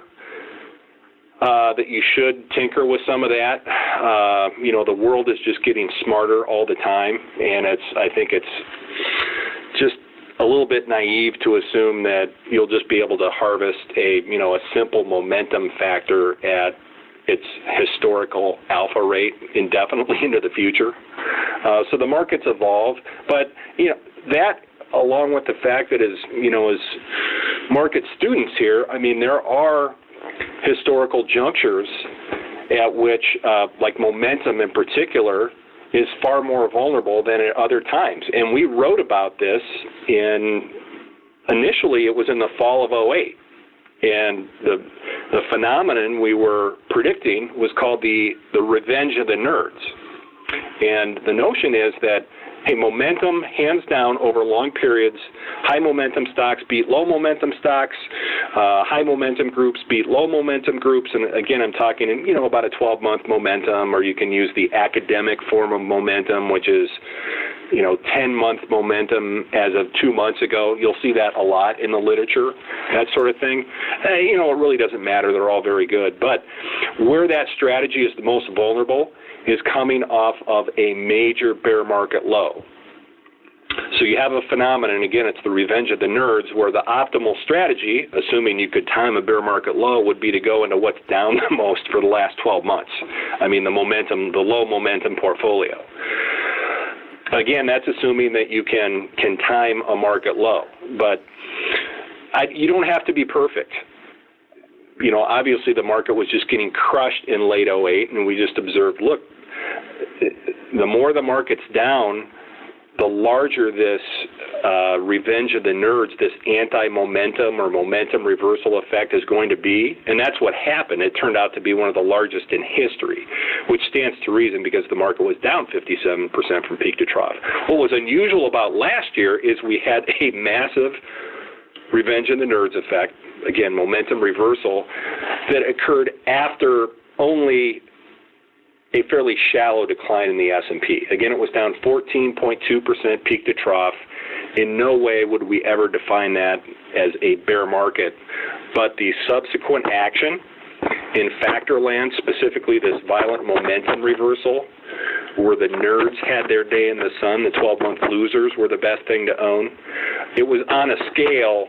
that you should tinker with some of that. You know, the world is just getting smarter all the time, and I think it's just a little bit naive to assume that you'll just be able to harvest a simple momentum factor at its historical alpha rate indefinitely into the future. So the market's evolved, but you know that, along with the fact that as market students here, I mean, there are historical junctures at which, like momentum in particular, is far more vulnerable than at other times. And we wrote about this initially it was in the fall of 2008. And the phenomenon we were predicting was called the revenge of the nerds. And the notion is that, hey, momentum, hands down, over long periods, high momentum stocks beat low momentum stocks, high momentum groups beat low momentum groups, and again, I'm talking about a 12-month momentum, or you can use the academic form of momentum, which is 10-month momentum as of 2 months ago. You'll see that a lot in the literature, that sort of thing. It really doesn't matter. They're all very good. But where that strategy is the most vulnerable is coming off of a major bear market low. So you have a phenomenon, again, it's the revenge of the nerds, where the optimal strategy, assuming you could time a bear market low, would be to go into what's down the most for the last 12 months. I mean, the low momentum portfolio. Again, that's assuming that you can time a market low. But you don't have to be perfect. Obviously the market was just getting crushed in late 2008, and we just observed, look, the more the market's down, the larger this revenge of the nerds, this anti-momentum or momentum reversal effect is going to be. And that's what happened. It turned out to be one of the largest in history, which stands to reason because the market was down 57% from peak to trough. What was unusual about last year is we had a massive revenge of the nerds effect, again, momentum reversal, that occurred after only a fairly shallow decline in the S&P. Again, it was down 14.2% peak to trough. In no way would we ever define that as a bear market, but the subsequent action in factor land, specifically this violent momentum reversal, where the nerds had their day in the sun, the 12-month losers were the best thing to own. It was on a scale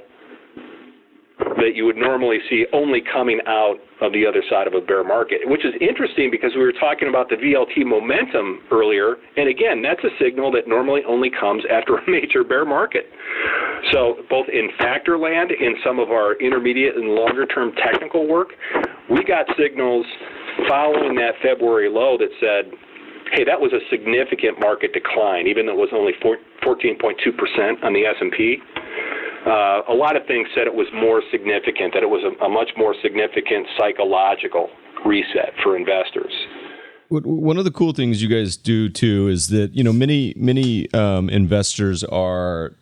that you would normally see only coming out of the other side of a bear market, which is interesting because we were talking about the VLT momentum earlier, and again, that's a signal that normally only comes after a major bear market. So both in factor land, in some of our intermediate and longer-term technical work, we got signals following that February low that said, hey, that was a significant market decline, even though it was only 14.2% on the S&P. A lot of things said it was more significant, that it was a much more significant psychological reset for investors. One of the cool things you guys do too is that many investors are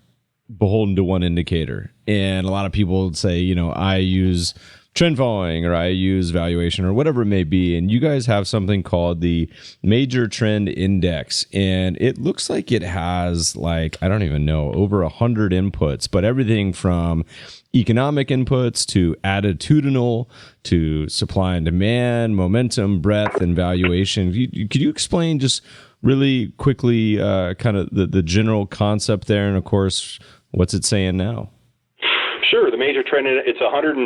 beholden to one indicator, and a lot of people would say I use trend following, or I use valuation, or whatever it may be. And you guys have something called the Major Trend Index. And it looks like it has, like, I don't even know, over 100 inputs, but everything from economic inputs to attitudinal to supply and demand, momentum, breadth, and valuation. Could you explain just really quickly kind of the general concept there? And of course, what's it saying now? Sure. The major trend, it's 130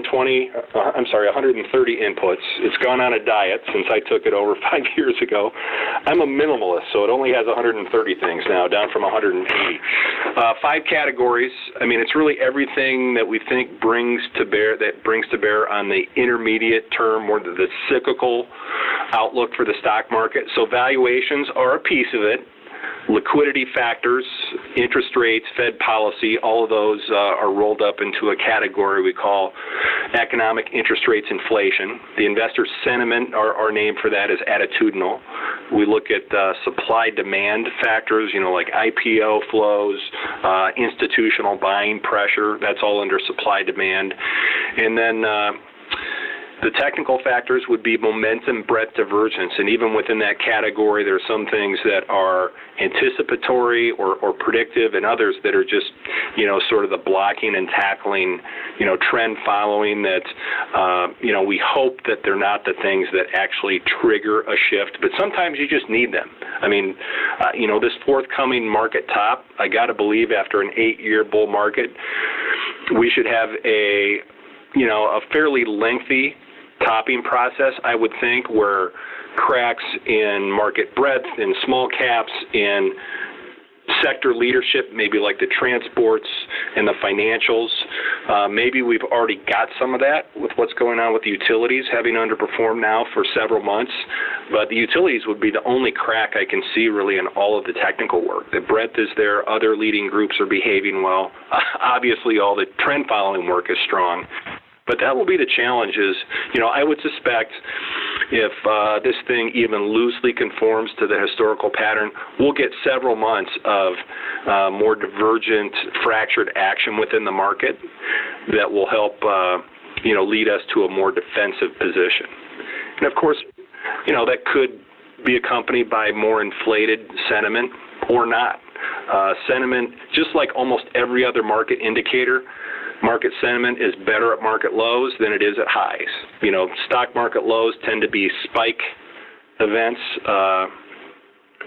inputs. It's gone on a diet since I took it over 5 years ago. I'm a minimalist, so it only has 130 things now, down from 180. 5 categories. I mean, it's really everything that we think brings to bear on the intermediate term or the cyclical outlook for the stock market. So valuations are a piece of it. Liquidity factors, interest rates, Fed policy, all of those are rolled up into a category we call economic interest rates inflation. The investor sentiment, our name for that is attitudinal. We look at supply-demand factors, like IPO flows, institutional buying pressure. That's all under supply-demand. And then the technical factors would be momentum, breadth, divergence, and even within that category, there are some things that are anticipatory or predictive, and others that are just, sort of the blocking and tackling, trend following that, we hope that they're not the things that actually trigger a shift, but sometimes you just need them. I mean, this forthcoming market top, I got to believe after an 8-year bull market, we should have a fairly lengthy topping process, I would think, where cracks in market breadth, in small caps, in sector leadership, maybe like the transports and the financials. Maybe we've already got some of that with what's going on with the utilities, having underperformed now for several months. But the utilities would be the only crack I can see really in all of the technical work. The breadth is there. Other leading groups are behaving well. Obviously, all the trend following work is strong. But that will be the challenge is, I would suspect if this thing even loosely conforms to the historical pattern, we'll get several months of more divergent, fractured action within the market that will help, lead us to a more defensive position. And of course, that could be accompanied by more inflated sentiment or not. Sentiment, just like almost every other market indicator, market sentiment is better at market lows than it is at highs. Stock market lows tend to be spike events.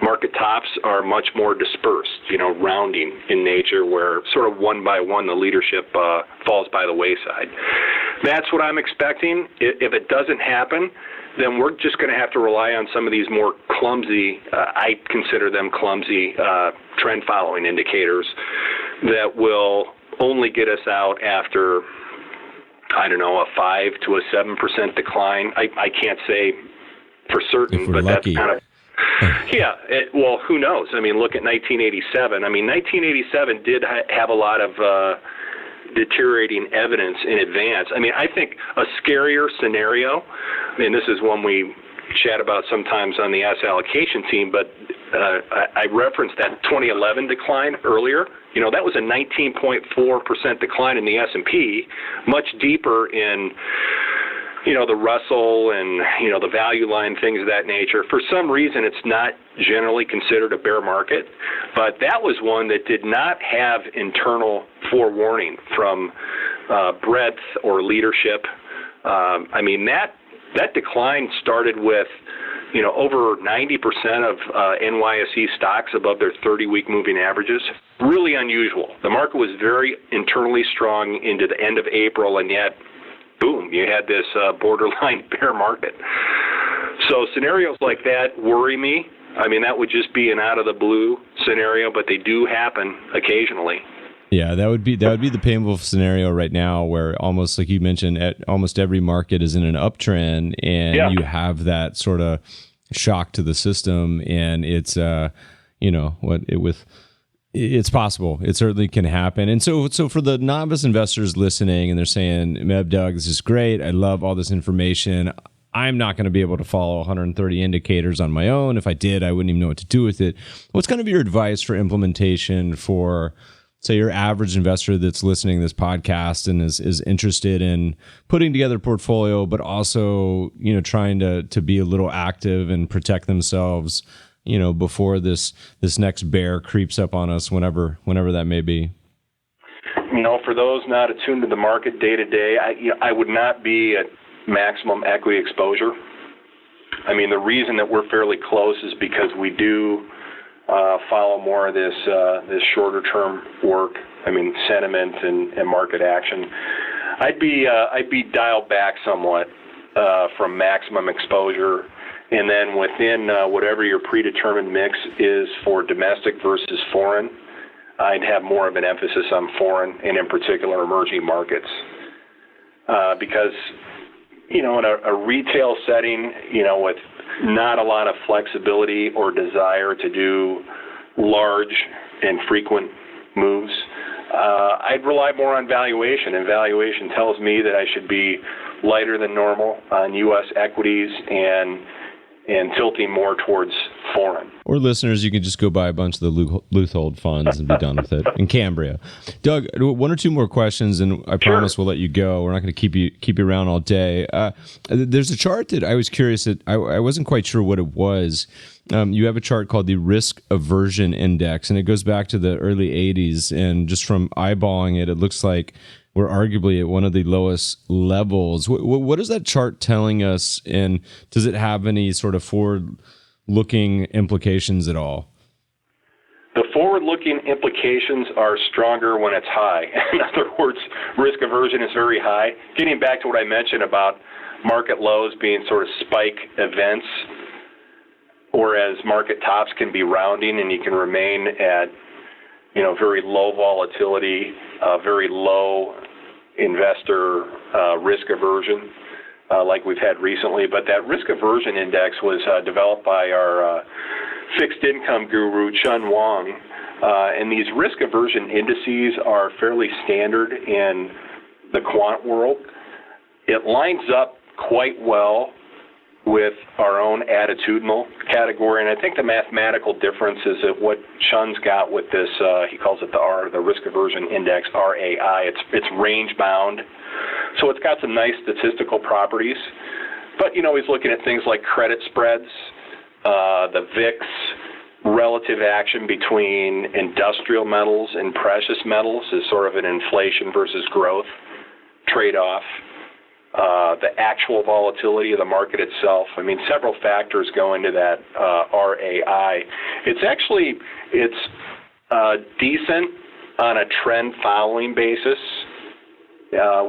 Market tops are much more dispersed, rounding in nature, where sort of one by one the leadership falls by the wayside. That's what I'm expecting. If it doesn't happen, then we're just going to have to rely on some of these more clumsy, I consider them clumsy, trend following indicators that will only get us out after, a 5 to a 7% decline. I can't say for certain, but lucky. That's kind of, yeah. Who knows? I mean, look at 1987. 1987 did have a lot of deteriorating evidence in advance. I think a scarier scenario, and this is one we chat about sometimes on the asset allocation team, but I referenced that 2011 decline earlier. That was a 19.4% decline in the S&P, much deeper in, the Russell and, the value line, things of that nature. For some reason, it's not generally considered a bear market, but that was one that did not have internal forewarning from breadth or leadership. That decline started with, over 90% of NYSE stocks above their 30-week moving averages. Really unusual. The market was very internally strong into the end of April, and yet, boom, you had this borderline bear market. So scenarios like that worry me. That would just be an out-of-the-blue scenario, but they do happen occasionally. Yeah, that would be the painful scenario right now, where almost like you mentioned, almost every market is in an uptrend, and you have that sort of shock to the system, and it's it's possible. It certainly can happen. And so for the novice investors listening, and they're saying, Doug, this is great. I love all this information. I'm not going to be able to follow 130 indicators on my own. If I did, I wouldn't even know what to do with it. What's kind of your advice for implementation for So your average investor that's listening to this podcast and is interested in putting together a portfolio, but also, trying to be a little active and protect themselves, before this next bear creeps up on us, whenever that may be. For those not attuned to the market day to day, I would not be at maximum equity exposure. The reason that we're fairly close is because we do follow more of this shorter term work. Sentiment and market action. I'd be dialed back somewhat from maximum exposure, and then within whatever your predetermined mix is for domestic versus foreign, I'd have more of an emphasis on foreign and in particular emerging markets, because in a retail setting, with not a lot of flexibility or desire to do large and frequent moves, I'd rely more on valuation, and valuation tells me that I should be lighter than normal on U.S. equities and tilting more towards foreign. Or listeners, you can just go buy a bunch of the Leuthold funds and be done with it in Cambria. Doug, one or two more questions, and I promise we'll let you go. We're not going to keep you around all day. There's a chart that I was curious that I wasn't quite sure what it was. You have a chart called the Risk Aversion Index, and it goes back to the early 80s. And just from eyeballing it, it looks like we're arguably at one of the lowest levels. What is that chart telling us, and does it have any sort of forward-looking implications at all? The forward-looking implications are stronger when it's high. In other words, risk aversion is very high. Getting back to what I mentioned about market lows being sort of spike events, whereas market tops can be rounding and you can remain at very low volatility, very low investor risk aversion, like we've had recently. But that risk aversion index was developed by our fixed income guru, Chun Wong. And these risk aversion indices are fairly standard in the quant world. It lines up quite well with our own attitudinal category, and I think the mathematical difference is that what Chun's got with this, he calls it the Risk Aversion Index, RAI. It's range bound, so it's got some nice statistical properties. But he's looking at things like credit spreads, the VIX, relative action between industrial metals and precious metals is sort of an inflation versus growth trade-off. The actual volatility of the market itself. Several factors go into that RAI. It's decent on a trend following basis.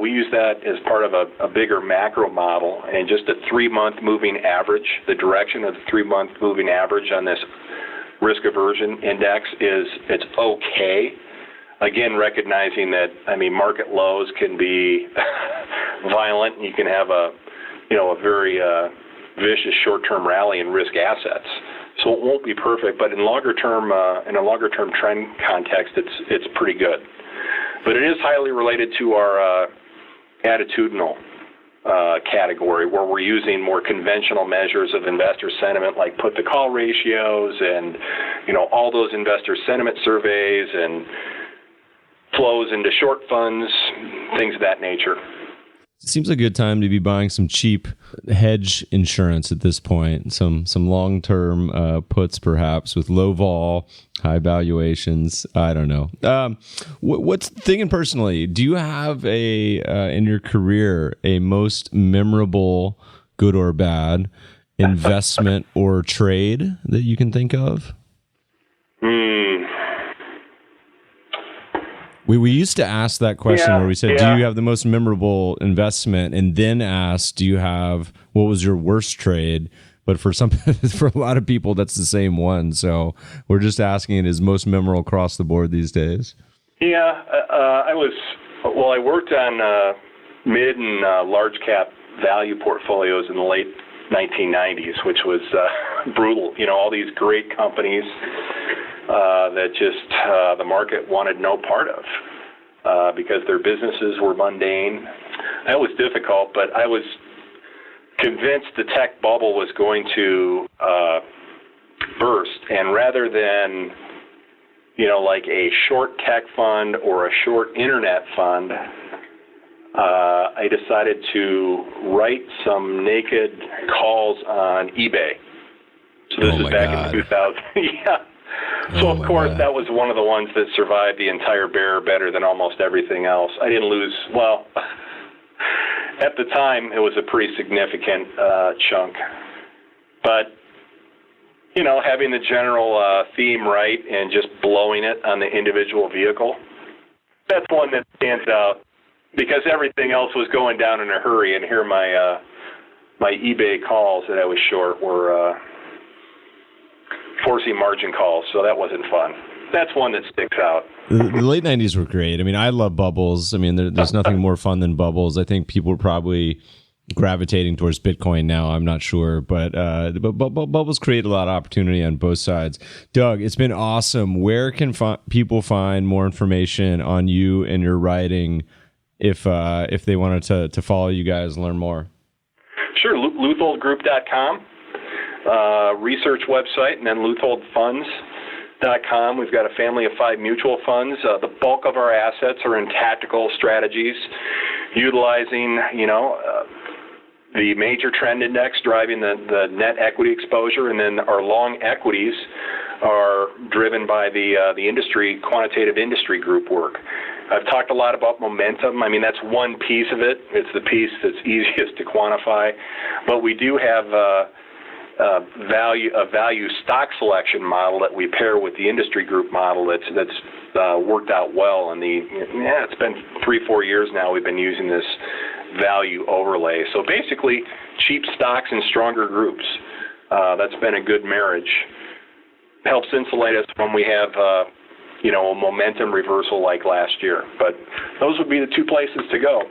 We use that as part of a bigger macro model, and just a 3-month moving average, the direction of the 3-month moving average on this risk aversion index it's okay. Again, recognizing that, market lows can be violent, and you can have a very vicious short-term rally in risk assets. So it won't be perfect, but in a longer-term trend context, it's pretty good. But it is highly related to our attitudinal category, where we're using more conventional measures of investor sentiment, like put-to-call ratios, and all those investor sentiment surveys and flows into short funds, things of that nature. It seems like a good time to be buying some cheap hedge insurance at this point. Some long-term puts, perhaps, with low vol, high valuations. I don't know. What's thinking personally? Do you have in your career a most memorable, good or bad, investment or trade that you can think of? We used to ask that question where we said, do you have the most memorable investment? And then ask, what was your worst trade? But for a lot of people, that's the same one. So we're just asking it is most memorable across the board these days. Yeah, I worked on mid and large cap value portfolios in the late 1990s, which was brutal. All these great companies that just the market wanted no part of because their businesses were mundane. That was difficult, but I was convinced the tech bubble was going to burst, and rather than like a short tech fund or a short internet fund, I decided to write some naked calls on eBay. So this is back in 2000. Yeah. So, of course, that was one of the ones that survived the entire bear better than almost everything else. I didn't lose, well, at the time, it was a pretty significant chunk. But, having the general theme right and just blowing it on the individual vehicle, that's one that stands out because everything else was going down in a hurry. And here my eBay calls that I was short were forcing margin calls, so that wasn't fun. That's one that sticks out. The late 90s were great. I mean, I love bubbles. I mean, there's nothing more fun than bubbles. I think people are probably gravitating towards Bitcoin now. I'm not sure, but bubbles create a lot of opportunity on both sides. Doug, it's been awesome. Where can people find more information on you and your writing if they wanted to follow you guys and learn more? Sure, LeutholdGroup.com. Research website, and then LeutholdFunds.com. We've got a family of 5 mutual funds. The bulk of our assets are in tactical strategies, utilizing, the major trend index driving the net equity exposure, and then our long equities are driven by the industry, quantitative industry group work. I've talked a lot about momentum. I mean, that's one piece of it. It's the piece that's easiest to quantify. But we do have a value stock selection model that we pair with the industry group model that's worked out well. And it's been 3-4 years now we've been using this value overlay. So basically, cheap stocks and stronger groups. That's been a good marriage. Helps insulate us when we have a momentum reversal like last year. But those would be the 2 places to go.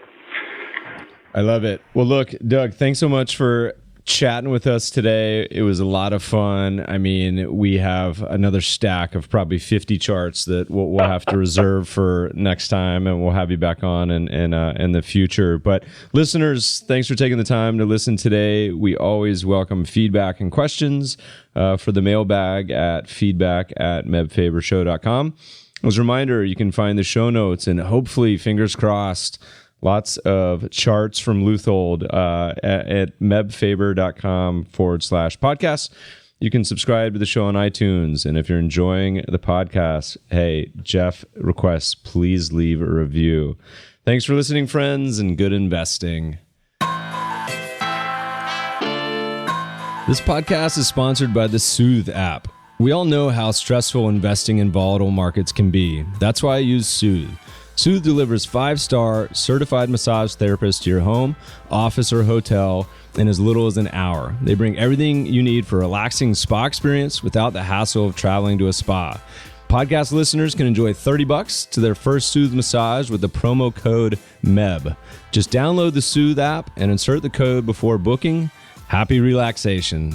I love it. Well, look, Doug, thanks so much for chatting with us today. It was a lot of fun. I mean, we have another stack of probably 50 charts that we'll have to reserve for next time, and we'll have you back on in the future. But listeners, thanks for taking the time to listen today. We always welcome feedback and questions for the mailbag at feedback@mebfabershow.com. As a reminder, you can find the show notes and hopefully, fingers crossed, lots of charts from Leuthold at mebfaber.com/podcast. You can subscribe to the show on iTunes. And if you're enjoying the podcast, hey, Jeff requests, please leave a review. Thanks for listening, friends, and good investing. This podcast is sponsored by the Soothe app. We all know how stressful investing in volatile markets can be. That's why I use Soothe. Soothe delivers 5-star certified massage therapists to your home, office, or hotel in as little as an hour. They bring everything you need for a relaxing spa experience without the hassle of traveling to a spa. Podcast listeners can enjoy $30 to their first Soothe massage with the promo code MEB. Just download the Soothe app and insert the code before booking. Happy relaxation.